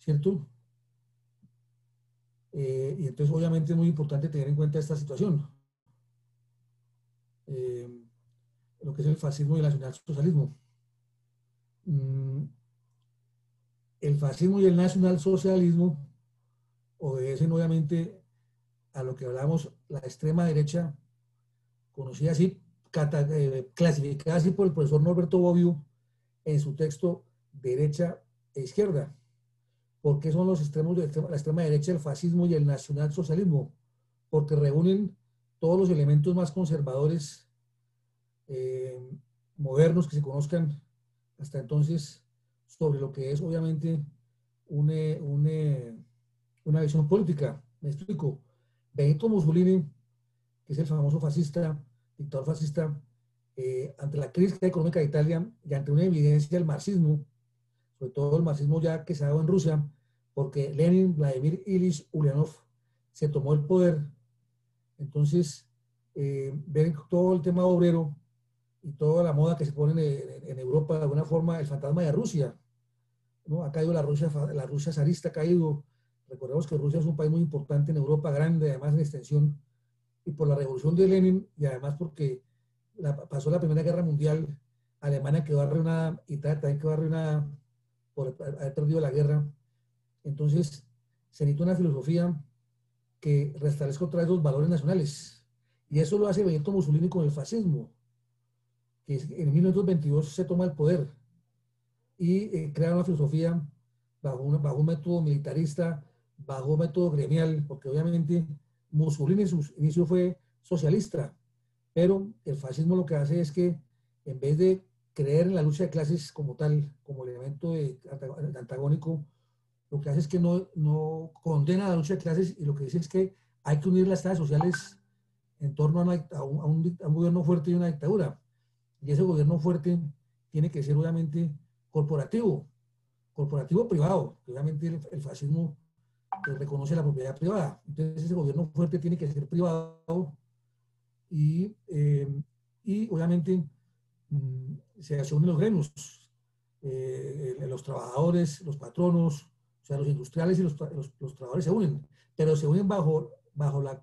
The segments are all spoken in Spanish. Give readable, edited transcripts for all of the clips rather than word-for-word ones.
¿cierto? Y entonces obviamente es muy importante tener en cuenta esta situación, eh, lo que es el fascismo y el nacionalsocialismo. Mm, el fascismo y el nacionalsocialismo obedecen obviamente a lo que hablamos, la extrema derecha, conocida así, clasificada así por el profesor Norberto Bobbio en su texto Derecha e Izquierda. ¿Por qué son los extremos de la extrema derecha, el fascismo y el nacionalsocialismo? Porque reúnen todos los elementos más conservadores, eh, modernos que se conozcan hasta entonces sobre lo que es obviamente una, una, una visión política. Me explico. Benito Mussolini, que es el famoso fascista, dictador fascista, ante la crisis económica de Italia y ante una evidencia del marxismo, sobre todo el marxismo ya que se ha dado en Rusia, porque Lenin, Vladimir Ilich Ulyanov, se tomó el poder. Entonces, ven todo el tema obrero y toda la moda que se pone en Europa, de alguna forma, el fantasma de Rusia, ¿no? Ha caído la Rusia zarista, ha caído. Recordemos que Rusia es un país muy importante en Europa, grande, además en extensión, y por la revolución de Lenin, y además porque pasó la Primera Guerra Mundial, Alemania quedó arruinada, Italia también quedó arruinada por haber perdido la guerra. Entonces, se necesita una filosofía que restablezca otra vez los valores nacionales. Y eso lo hace Benito Mussolini con el fascismo, que en 1922 se toma el poder y crea una filosofía bajo un método militarista, bajo un método gremial, porque obviamente Mussolini en su inicio fue socialista, pero el fascismo lo que hace es que en vez de creer en la lucha de clases como tal, como elemento antagónico, lo que hace es que no condena la lucha de clases y lo que dice es que hay que unir las clases sociales en torno a un gobierno fuerte y una dictadura. Y ese gobierno fuerte tiene que ser obviamente corporativo, corporativo privado, que obviamente el fascismo reconoce la propiedad privada. Entonces ese gobierno fuerte tiene que ser privado y, y obviamente se unen los gremios, los trabajadores, los patronos, o sea, los industriales y los trabajadores se unen, pero se unen bajo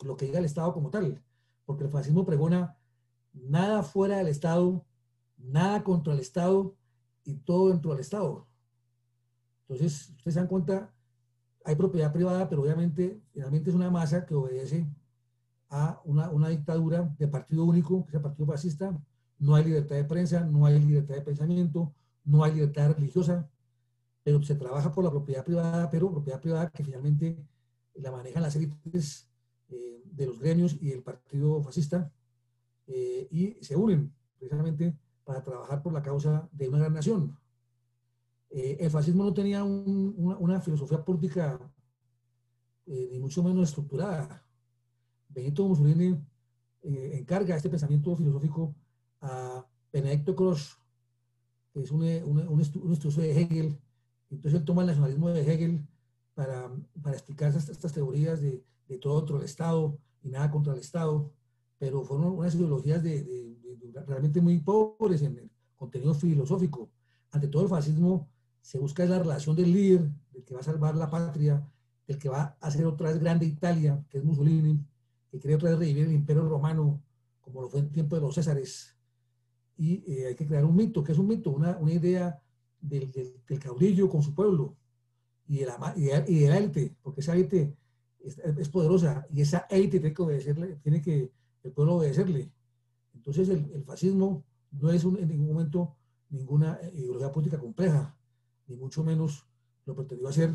lo que diga el Estado como tal, porque el fascismo pregona nada fuera del Estado, nada contra el Estado y todo dentro del Estado. Entonces, ustedes se dan cuenta, hay propiedad privada, pero obviamente finalmente es una masa que obedece a una dictadura de partido único, que es el partido fascista. No hay libertad de prensa, no hay libertad de pensamiento, no hay libertad religiosa, pero se trabaja por la propiedad privada, pero propiedad privada que finalmente la manejan las élites de los gremios y el partido fascista, y se unen precisamente para trabajar por la causa de una gran nación. El fascismo no tenía una filosofía política ni mucho menos estructurada. Benito Mussolini encarga este pensamiento filosófico a Benedetto Croce, que es un estudioso de Hegel. Entonces él toma el nacionalismo de Hegel para explicar estas teorías de todo dentro del Estado y nada contra el Estado, pero fueron unas ideologías realmente muy pobres en el contenido filosófico. Ante todo el fascismo se busca la relación del líder, del que va a salvar la patria, del que va a hacer otra vez grande Italia, que es Mussolini, que quiere otra vez revivir el imperio romano, como lo fue en tiempo de los Césares. Y hay que crear un mito. ¿Qué es un mito? Una idea del caudillo con su pueblo y de la élite, porque esa élite es poderosa y esa élite tiene que obedecerle, tiene que el pueblo obedecerle. Entonces el fascismo no es en ningún momento ninguna ideología política compleja, ni mucho menos lo pretendió hacer.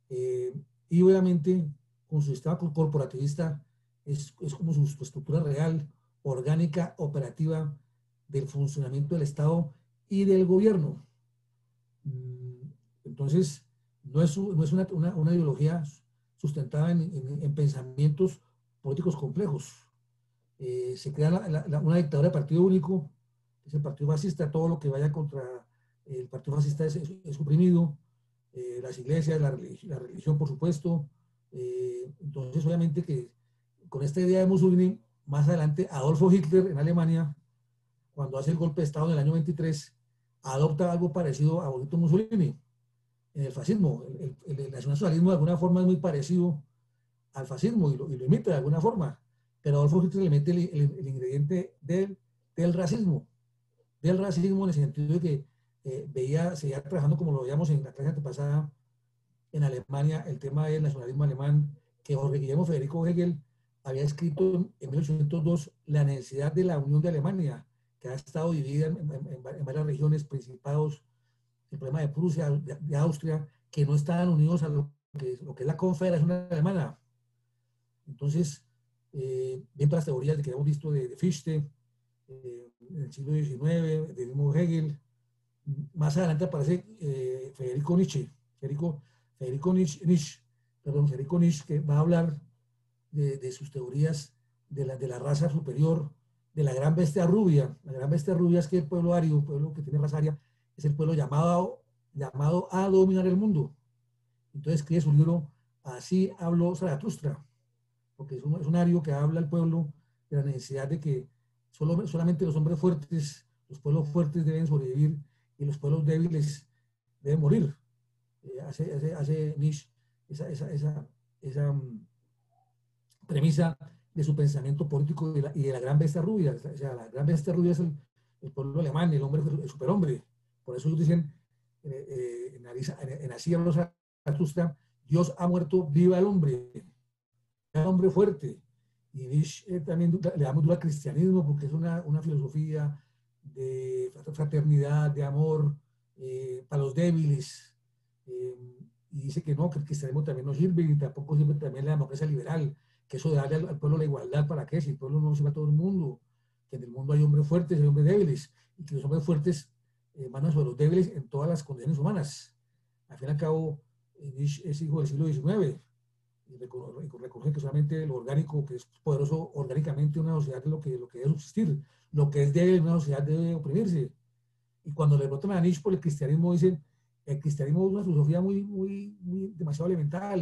Y obviamente con su sistema corporativista es como su estructura real, orgánica, operativa del funcionamiento del Estado y del gobierno. Entonces, no es una ideología sustentada en pensamientos políticos complejos. Se crea una dictadura de partido único, que es el partido fascista. Todo lo que vaya contra el partido fascista es suprimido. Las iglesias, la religión, por supuesto. Entonces, obviamente que con esta idea de Mussolini, más adelante Adolfo Hitler en Alemania, cuando hace el golpe de Estado en el año 23, adopta algo parecido a Benito Mussolini. en el fascismo. El nacionalsocialismo de alguna forma es muy parecido al fascismo y lo imita de alguna forma, pero Adolfo Hitler le mete el ingrediente del racismo en el sentido de que seguía trabajando como lo veíamos en la clase antepasada en Alemania, el tema del nacionalismo alemán, que Jorge Guillermo Federico Hegel había escrito en 1802 la necesidad de la unión de Alemania, que ha estado dividida en varias regiones, principados, el problema de Prusia, de Austria, que no estaban unidos a lo que es la Confederación Alemana. Entonces, viendo las teorías que hemos visto de Fichte, en el siglo XIX, del mismo Hegel, más adelante aparece Federico Nietzsche, Federico Nietzsche, que va a hablar de sus teorías de la raza superior, de la gran bestia rubia. La gran bestia rubia es que el pueblo ario, el pueblo que tiene raza aria, es el pueblo llamado a dominar el mundo. Entonces escribe su libro Así habló Zaratustra, porque es un ario que habla al pueblo de la necesidad de que solamente los hombres fuertes, los pueblos fuertes deben sobrevivir y los pueblos débiles deben morir. Hace Nietzsche esa premisa de su pensamiento político y de la gran bestia rubia. O sea, la gran bestia rubia es el pueblo alemán, el hombre, el superhombre. Por eso ellos dicen en Así habló Zaratustra, Dios ha muerto, viva el hombre fuerte. Y Nietzsche también le da muy duro al cristianismo porque es una filosofía de fraternidad, de amor para los débiles. Y dice que no, que el cristianismo también no sirve y tampoco sirve también la democracia liberal, que eso de darle al pueblo la igualdad, ¿para qué? Si el pueblo no sirve a todo el mundo, que en el mundo hay hombres fuertes y hombres débiles, y que los hombres fuertes mandan sobre los débiles en todas las condiciones humanas. Al fin y al cabo, Nietzsche es hijo del siglo XIX, y reconoce que solamente lo orgánico, que es poderoso orgánicamente una sociedad es lo que debe subsistir, lo que es débil una sociedad debe oprimirse. Y cuando le brotan a Nietzsche por el cristianismo, dicen, el cristianismo es una filosofía demasiado elemental,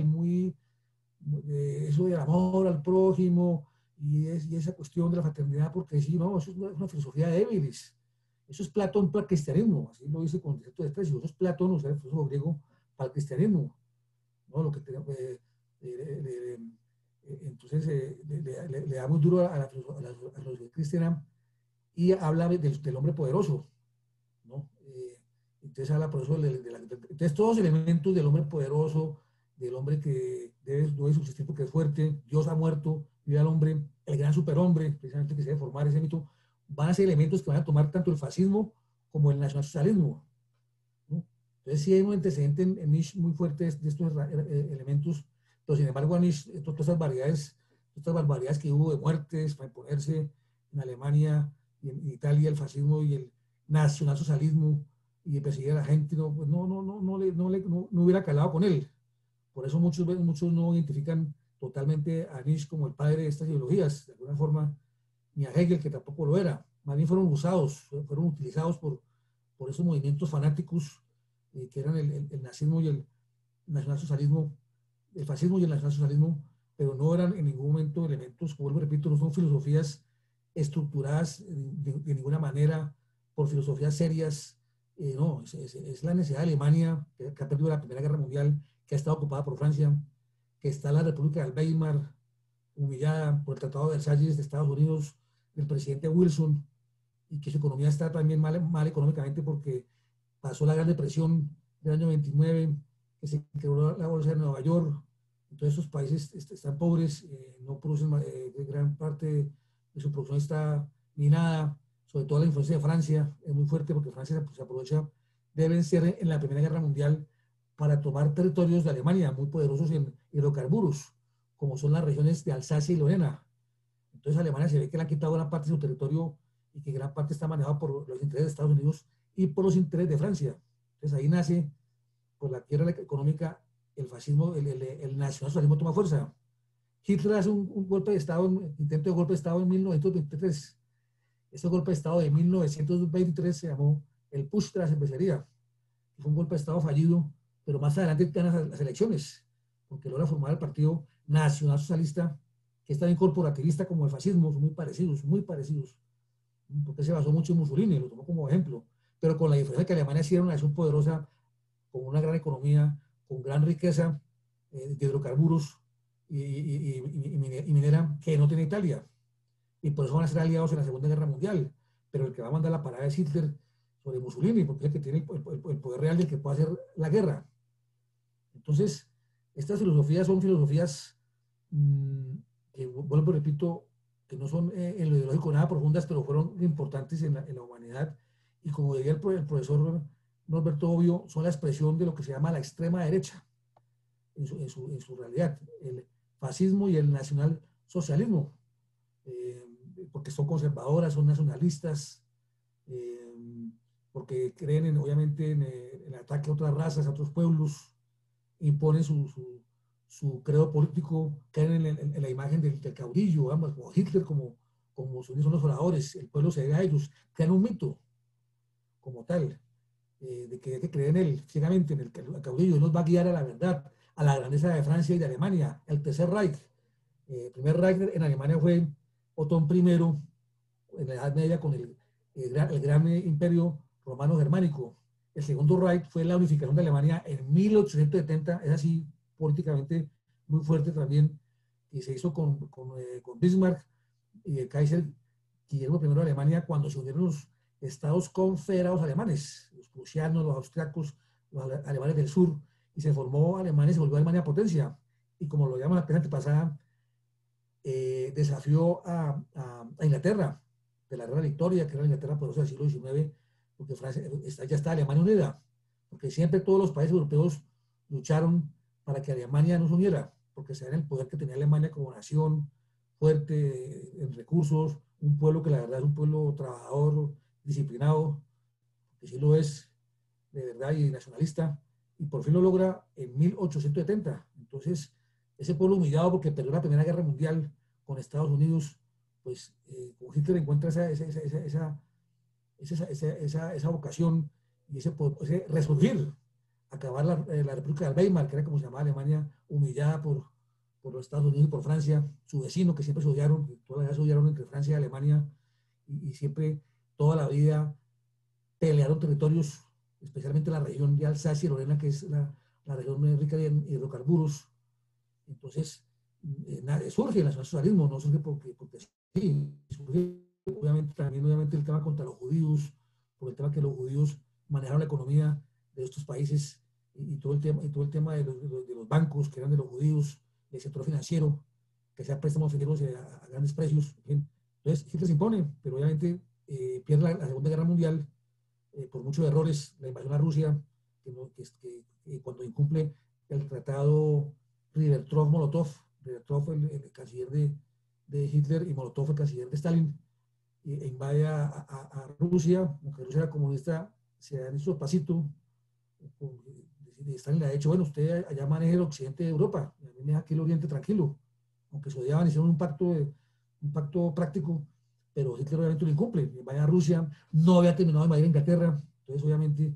eso del amor al prójimo y esa cuestión de la fraternidad, porque sí, no, eso es una filosofía de débiles. Eso es Platón para el cristianismo, así lo dice con concepto de desprecio. Eso es Platón, o sea, el filósofo griego, para el cristianismo. ¿No? Lo que entonces le da muy duro a la filosofía cristiana y habla del hombre poderoso, ¿no? Entonces habla por eso entonces todos los elementos del hombre poderoso, del hombre que debe subsistir porque es fuerte, Dios ha muerto, vive al hombre, el gran superhombre, precisamente que se debe formar ese mito, van a ser elementos que van a tomar tanto el fascismo como el nacionalsocialismo, ¿no? Entonces sí hay un antecedente en Nietzsche muy fuerte de estos elementos, pero sin embargo a Nietzsche, todas estas barbaridades que hubo de muertes para imponerse en Alemania y en Italia, el fascismo y el nacionalsocialismo y de perseguir a la gente, pues no hubiera calado con él. Por eso muchos no identifican totalmente a Nietzsche como el padre de estas ideologías, de alguna forma, ni a Hegel, que tampoco lo era. Más bien fueron fueron utilizados por esos movimientos fanáticos que eran el nazismo y el nacionalsocialismo, el fascismo y el nacionalsocialismo, pero no eran en ningún momento elementos, como repito, no son filosofías estructuradas de ninguna manera por filosofías serias. No, es la necesidad de Alemania, que ha perdido la Primera Guerra Mundial, que ha estado ocupada por Francia, que está la República del Weimar humillada por el Tratado de Versalles de Estados Unidos, del presidente Wilson, y que su economía está también mal económicamente porque pasó la Gran Depresión del año 29, que se quebró la bolsa de Nueva York. Entonces esos países están pobres, no producen, gran parte de su producción está minada, sobre todo la influencia de Francia es muy fuerte porque Francia se aprovecha de vencer en la Primera Guerra Mundial para tomar territorios de Alemania muy poderosos en hidrocarburos, como son las regiones de Alsacia y Lorena. Entonces Alemania se ve que le han quitado gran parte de su territorio y que gran parte está manejado por los intereses de Estados Unidos y por los intereses de Francia. Entonces ahí nace, por la quiebra económica, el fascismo, el nacionalsocialismo toma fuerza. Hitler hace un golpe de Estado, un intento de golpe de Estado en 1923. Ese golpe de Estado de 1923 se llamó el Putsch de la cervecería. Fue un golpe de Estado fallido, pero más adelante gana las elecciones, porque logra formar el Partido Nacional Socialista, que es también corporativista como el fascismo, son muy parecidos, porque se basó mucho en Mussolini, lo tomó como ejemplo, pero con la diferencia que Alemania sí era una nación poderosa con una gran economía, con gran riqueza de hidrocarburos y minera que no tiene Italia. Y por eso van a ser aliados en la Segunda Guerra Mundial. Pero el que va a mandar la parada es Hitler sobre Mussolini, porque es el que tiene el poder real del que puede hacer la guerra. Entonces, estas filosofías son filosofías que, vuelvo, repito, que no son en lo ideológico nada profundas, pero fueron importantes en la humanidad. Y como diría el profesor Norberto Bobbio, son la expresión de lo que se llama la extrema derecha en su realidad, el fascismo y el nacionalsocialismo, porque son conservadoras, son nacionalistas, porque creen obviamente en el ataque a otras razas, a otros pueblos, imponen su credo político, creen en la imagen del caudillo, ambas, como Hitler, como son los oradores, el pueblo se debe a ellos, crean un mito como tal, de que hay que creer en él, ciegamente en el caudillo, y nos va a guiar a la verdad, a la grandeza de Francia y de Alemania, el Tercer Reich. El primer Reich en Alemania fue Otón I, en la Edad Media, con el gran imperio romano-germánico. El segundo Reich fue la unificación de Alemania en 1870, es así políticamente muy fuerte también, y se hizo con Bismarck y el Kaiser Guillermo I de Alemania, cuando se unieron los estados confederados alemanes, los prusianos, los austriacos, los alemanes del sur, y se formó Alemania y se volvió Alemania potencia. Y como lo llamamos la pena antepasada, desafió a Inglaterra de la Guerra Victoria, que era la Inglaterra poderosa del siglo XIX, porque Francia, ya está Alemania unida, porque siempre todos los países europeos lucharon para que Alemania no se uniera, porque sabían el poder que tenía Alemania como nación fuerte en recursos, un pueblo que la verdad es un pueblo trabajador, disciplinado, que sí lo es, de verdad, y nacionalista, y por fin lo logra en 1870. Entonces, ese pueblo humillado porque perdió la Primera Guerra Mundial con Estados Unidos, pues con Hitler encuentra esa vocación y ese resurgir, acabar la República de Weimar, que era como se llamaba Alemania, humillada por los Estados Unidos y por Francia, su vecino, que siempre se odiaron, toda la vida se odiaron entre Francia y Alemania, y siempre, toda la vida, pelearon territorios, especialmente la región de Alsacia y Lorena, que es la región rica en hidrocarburos. Entonces, surge el nacionalsocialismo, no surge porque sí, surge obviamente también obviamente el tema contra los judíos, por el tema que los judíos manejaron la economía de estos países y todo el tema de los bancos que eran de los judíos, del sector financiero, que hacía préstamos financieros a grandes precios. Entonces, Hitler se impone, pero obviamente pierde la Segunda Guerra Mundial por muchos errores, la invasión a Rusia, que cuando incumple el tratado Ribbentrop-Molotov, Ribbentrop el canciller de Hitler y Molotov el canciller de Stalin, e invade a Rusia, aunque Rusia era comunista, se dan esos pasitos, Stalin le ha dicho, bueno, usted allá maneja el occidente de Europa, y a mí me deja aquí el oriente tranquilo, aunque se odiaban, hicieron un pacto práctico, pero Hitler obviamente lo incumple, vaya a Rusia, no había terminado de invadir Inglaterra, entonces obviamente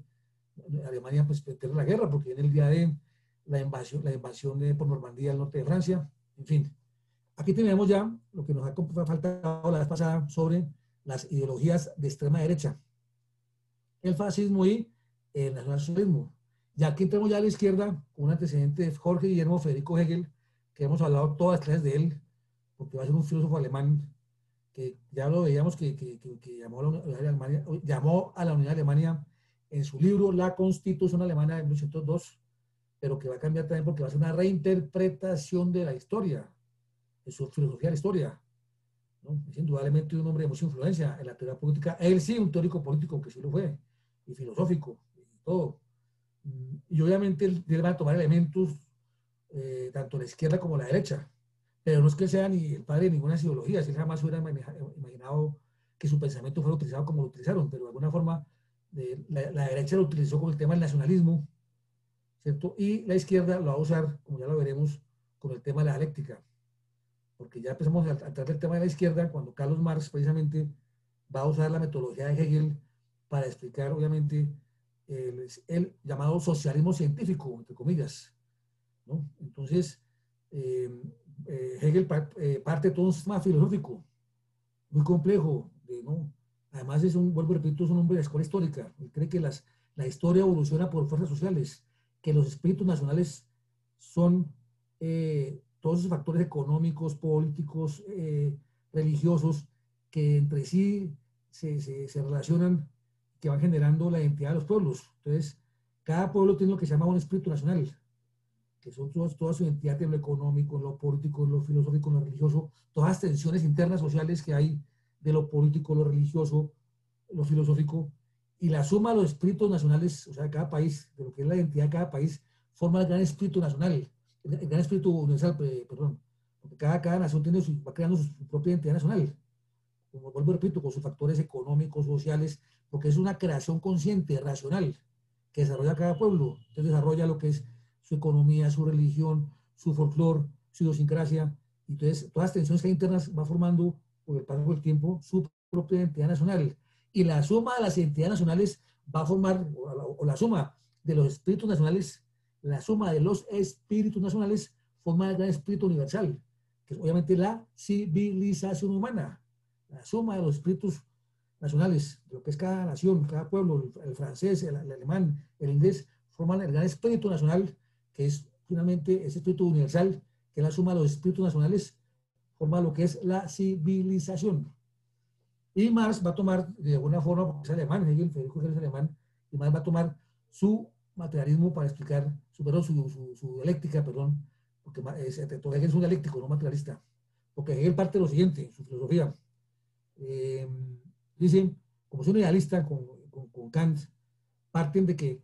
Alemania pues pierde la guerra, porque en el día de la invasión por Normandía al norte de Francia, en fin. Aquí tenemos ya lo que nos ha faltado la vez pasada sobre las ideologías de extrema derecha, el fascismo y el nacionalsocialismo. Ya aquí entramos ya a la izquierda con un antecedente de Jorge Guillermo Federico Hegel, que hemos hablado todas las clases de él, porque va a ser un filósofo alemán que ya lo veíamos que llamó a la unidad de Alemania en su libro La Constitución Alemana de 1802, pero que va a cambiar también porque va a ser una reinterpretación de la historia, de su filosofía de la historia, ¿no? Es indudablemente un hombre de mucha influencia en la teoría política. Él sí, un teórico político, que sí lo fue, y filosófico, y todo. Y obviamente él va a tomar elementos tanto la izquierda como la derecha, pero no es que sea ni el padre de ninguna ideología, si él jamás hubiera imaginado que su pensamiento fuera utilizado como lo utilizaron, pero de alguna forma la derecha lo utilizó con el tema del nacionalismo, ¿cierto? Y la izquierda lo va a usar, como ya lo veremos, con el tema de la dialéctica, porque ya empezamos a tratar del tema de la izquierda cuando Carlos Marx precisamente va a usar la metodología de Hegel para explicar, obviamente, el llamado socialismo científico, entre comillas, ¿no? Entonces, Hegel parte de todo un sistema filosófico muy complejo, ¿no? Además vuelvo a repetir, es un hombre de la escuela histórica. Él cree que las la historia evoluciona por fuerzas sociales, que los espíritus nacionales son todos esos factores económicos, políticos, religiosos, que entre sí se relacionan, que van generando la identidad de los pueblos. Entonces, cada pueblo tiene lo que se llama un espíritu nacional, que son toda su identidad en lo económico, en lo político, en lo filosófico, en lo religioso, todas las tensiones internas sociales que hay de lo político, lo religioso, lo filosófico, y la suma de los espíritus nacionales, o sea, de cada país, de lo que es la identidad de cada país, forma el gran espíritu nacional, el gran espíritu universal, perdón, porque cada nación va creando su propia identidad nacional, como vuelvo y repito, con sus factores económicos, sociales, porque es una creación consciente, racional, que desarrolla cada pueblo. Entonces desarrolla lo que es su economía, su religión, su folclore, su idiosincrasia. Entonces, todas las tensiones que hay internas va formando, por el paso del tiempo, su propia identidad nacional. Y la suma de las identidades nacionales va a formar, o la suma de los espíritus nacionales, la suma de los espíritus nacionales forma el gran espíritu universal, que es obviamente la civilización humana. La suma de los espíritus nacionales, de lo que es cada nación, cada pueblo, el francés, el alemán, el inglés, forman el gran espíritu nacional, que es finalmente ese espíritu universal, que es la suma de los espíritus nacionales, forma lo que es la civilización. Y Marx va a tomar, de alguna forma, porque es alemán, Federico Hegel es alemán, y Marx va a tomar su materialismo para explicar, su dialéctica, perdón, porque Hegel es un dialéctico, no materialista, porque Hegel parte de lo siguiente, su filosofía. Dicen, como son idealistas con Kant, parten de que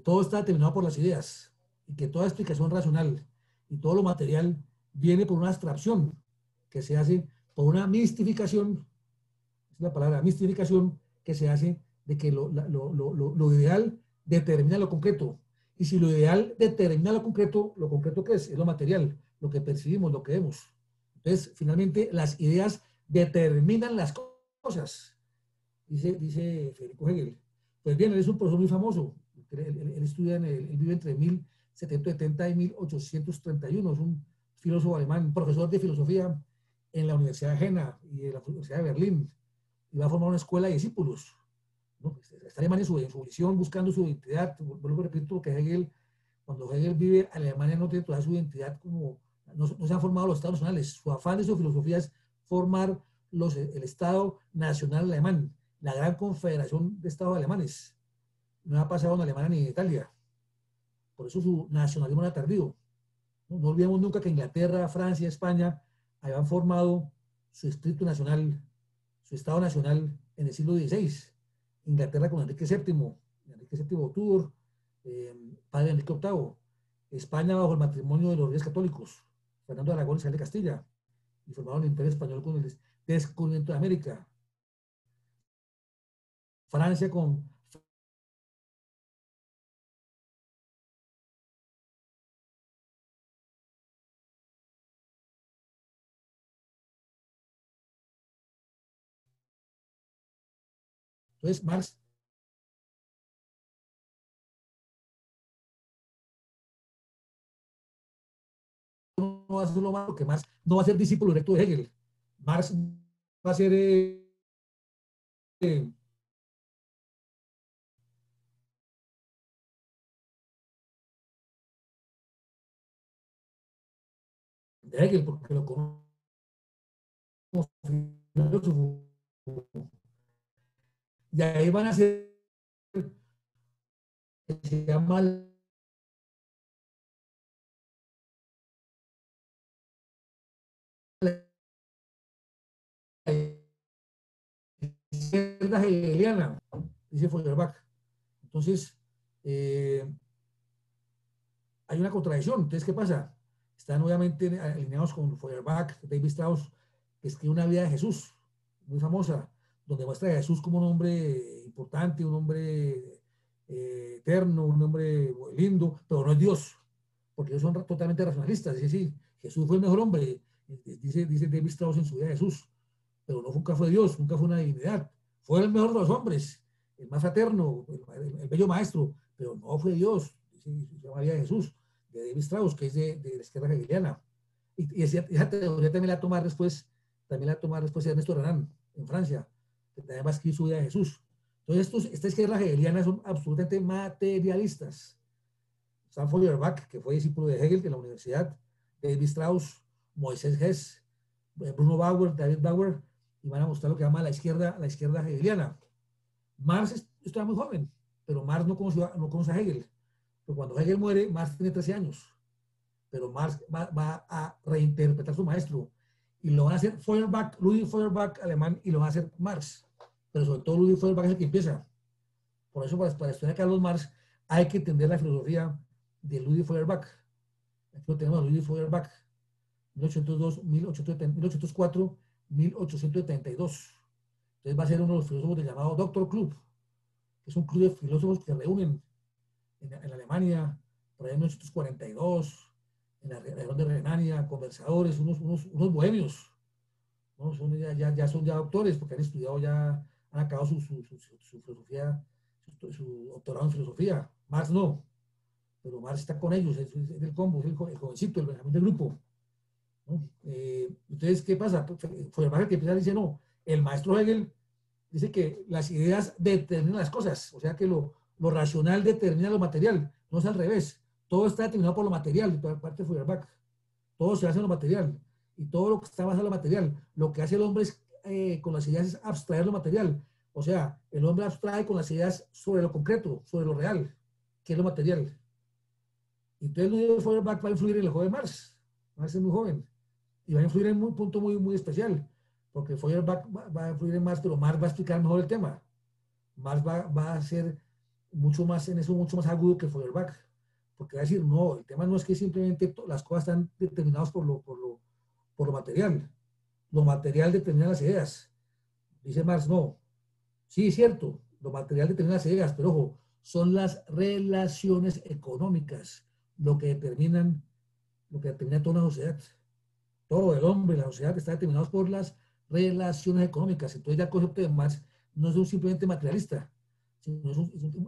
todo está determinado por las ideas y que toda explicación racional y todo lo material viene por una abstracción que se hace por una mistificación, es la palabra mistificación, que se hace de que lo ideal determina lo concreto. Y si lo ideal determina lo concreto ¿qué es? Es lo material, lo que percibimos, lo que vemos. Entonces, finalmente, las ideas determinan las cosas, dice Federico Hegel. Pues bien, él es un profesor muy famoso. Él estudia él vive entre 1770 y 1831. Es un filósofo alemán, profesor de filosofía en la Universidad de Jena y en la Universidad de Berlín. Y va a formar una escuela de discípulos, ¿no? Está Alemania en su visión, buscando su identidad. Vuelvo a repetir que Hegel, cuando Hegel vive, Alemania no tiene toda su identidad como, no se han formado los estados nacionales. Su afán de su filosofía es formar el Estado Nacional Alemán, la gran confederación de estados alemanes. No ha pasado en Alemania ni en Italia. Por eso su nacionalismo era tardío. No olvidemos nunca que Inglaterra, Francia, España habían formado su espíritu nacional, su Estado Nacional en el siglo XVI. Inglaterra con Enrique VII Tudor, padre de Enrique VIII. España bajo el matrimonio de los reyes católicos, Fernando de Aragón y Isabel de Castilla, y formaron el Imperio Español con el descubrimiento de América. Francia con entonces Marx no va a ser lo malo, porque Marx no va a ser discípulo directo de Hegel. Marx va a ser de Hegel, porque lo conozco como filósofo. Y ahí van a hacer, se llama la izquierda hegeliana, dice Feuerbach. Entonces, hay una contradicción. Entonces, ¿qué pasa? Están obviamente alineados con Feuerbach, David Strauss, que escribe una vida de Jesús, muy famosa, donde muestra a Jesús como un hombre importante, un hombre eterno, un hombre lindo, pero no es Dios, porque ellos son totalmente racionalistas. Dice, sí, Jesús fue el mejor hombre, dice David Strauss en su vida de Jesús, pero nunca fue Dios, nunca fue una divinidad. Fue el mejor de los hombres, el más fraterno, el bello maestro, pero no fue Dios, dice la María de Jesús, de David Strauss, que es de la izquierda hegeliana. Y esa teoría también la toma después Ernesto Renan, en Francia, que también va a escribir su vida de Jesús. Entonces, esta izquierda hegeliana son absolutamente materialistas. Sam Feuerbach, que fue discípulo de Hegel en la universidad, David Strauss, Moisés Hess, Bruno Bauer, David Bauer, y van a mostrar lo que llama la izquierda hegeliana. Marx estaba muy joven, pero Marx no conoce a Hegel. Pero cuando Hegel muere, Marx tiene 13 años. Pero Marx va a reinterpretar a su maestro. Y lo van a hacer Feuerbach, Ludwig Feuerbach, alemán, y lo va a hacer Marx. Pero sobre todo Ludwig Feuerbach es el que empieza. Por eso, para estudiar a Carlos Marx, hay que entender la filosofía de Ludwig Feuerbach. Aquí lo tenemos a Ludwig Feuerbach, 1802, 1804, 1872. Entonces va a ser uno de los filósofos del llamado Doctor Club, que es un club de filósofos que reúnen en Alemania, por ahí en 1842, en la región de Renania, conversadores, unos bohemios, ¿no? Son ya doctores, porque han estudiado ya, han acabado su filosofía, su doctorado en filosofía. Marx no, pero Marx está con ellos, es el combo, es el jovencito, el Benjamín del grupo, ¿no? Entonces, ¿qué pasa? Feuerbach, que empieza, dice, no, el maestro Hegel dice que las ideas determinan las cosas, o sea que lo racional determina lo material, no es al revés. Todo está determinado por lo material, de parte de Feuerbach. Todo se hace en lo material. Y todo lo que está basado en lo material, lo que hace el hombre es, con las ideas es abstraer lo material. O sea, el hombre abstrae con las ideas sobre lo concreto, sobre lo real, que es lo material. Entonces, Ludwig Feuerbach va a influir en el joven Marx. Marx es muy joven. Y va a influir en un punto muy especial. Porque Feuerbach va a influir en Marx, pero Marx va a explicar mejor el tema. Marx va a ser mucho más en eso, mucho más agudo que Feuerbach. Porque va a decir, no, el tema no es que simplemente las cosas están determinadas por lo material. Lo material determina las ideas. Dice Marx, no. Sí, es cierto, lo material determina las ideas, pero ojo, son las relaciones económicas lo que determina toda una sociedad. Todo el hombre, la sociedad está determinado por las relaciones económicas. Entonces ya el concepto de Marx no es simplemente materialista, sino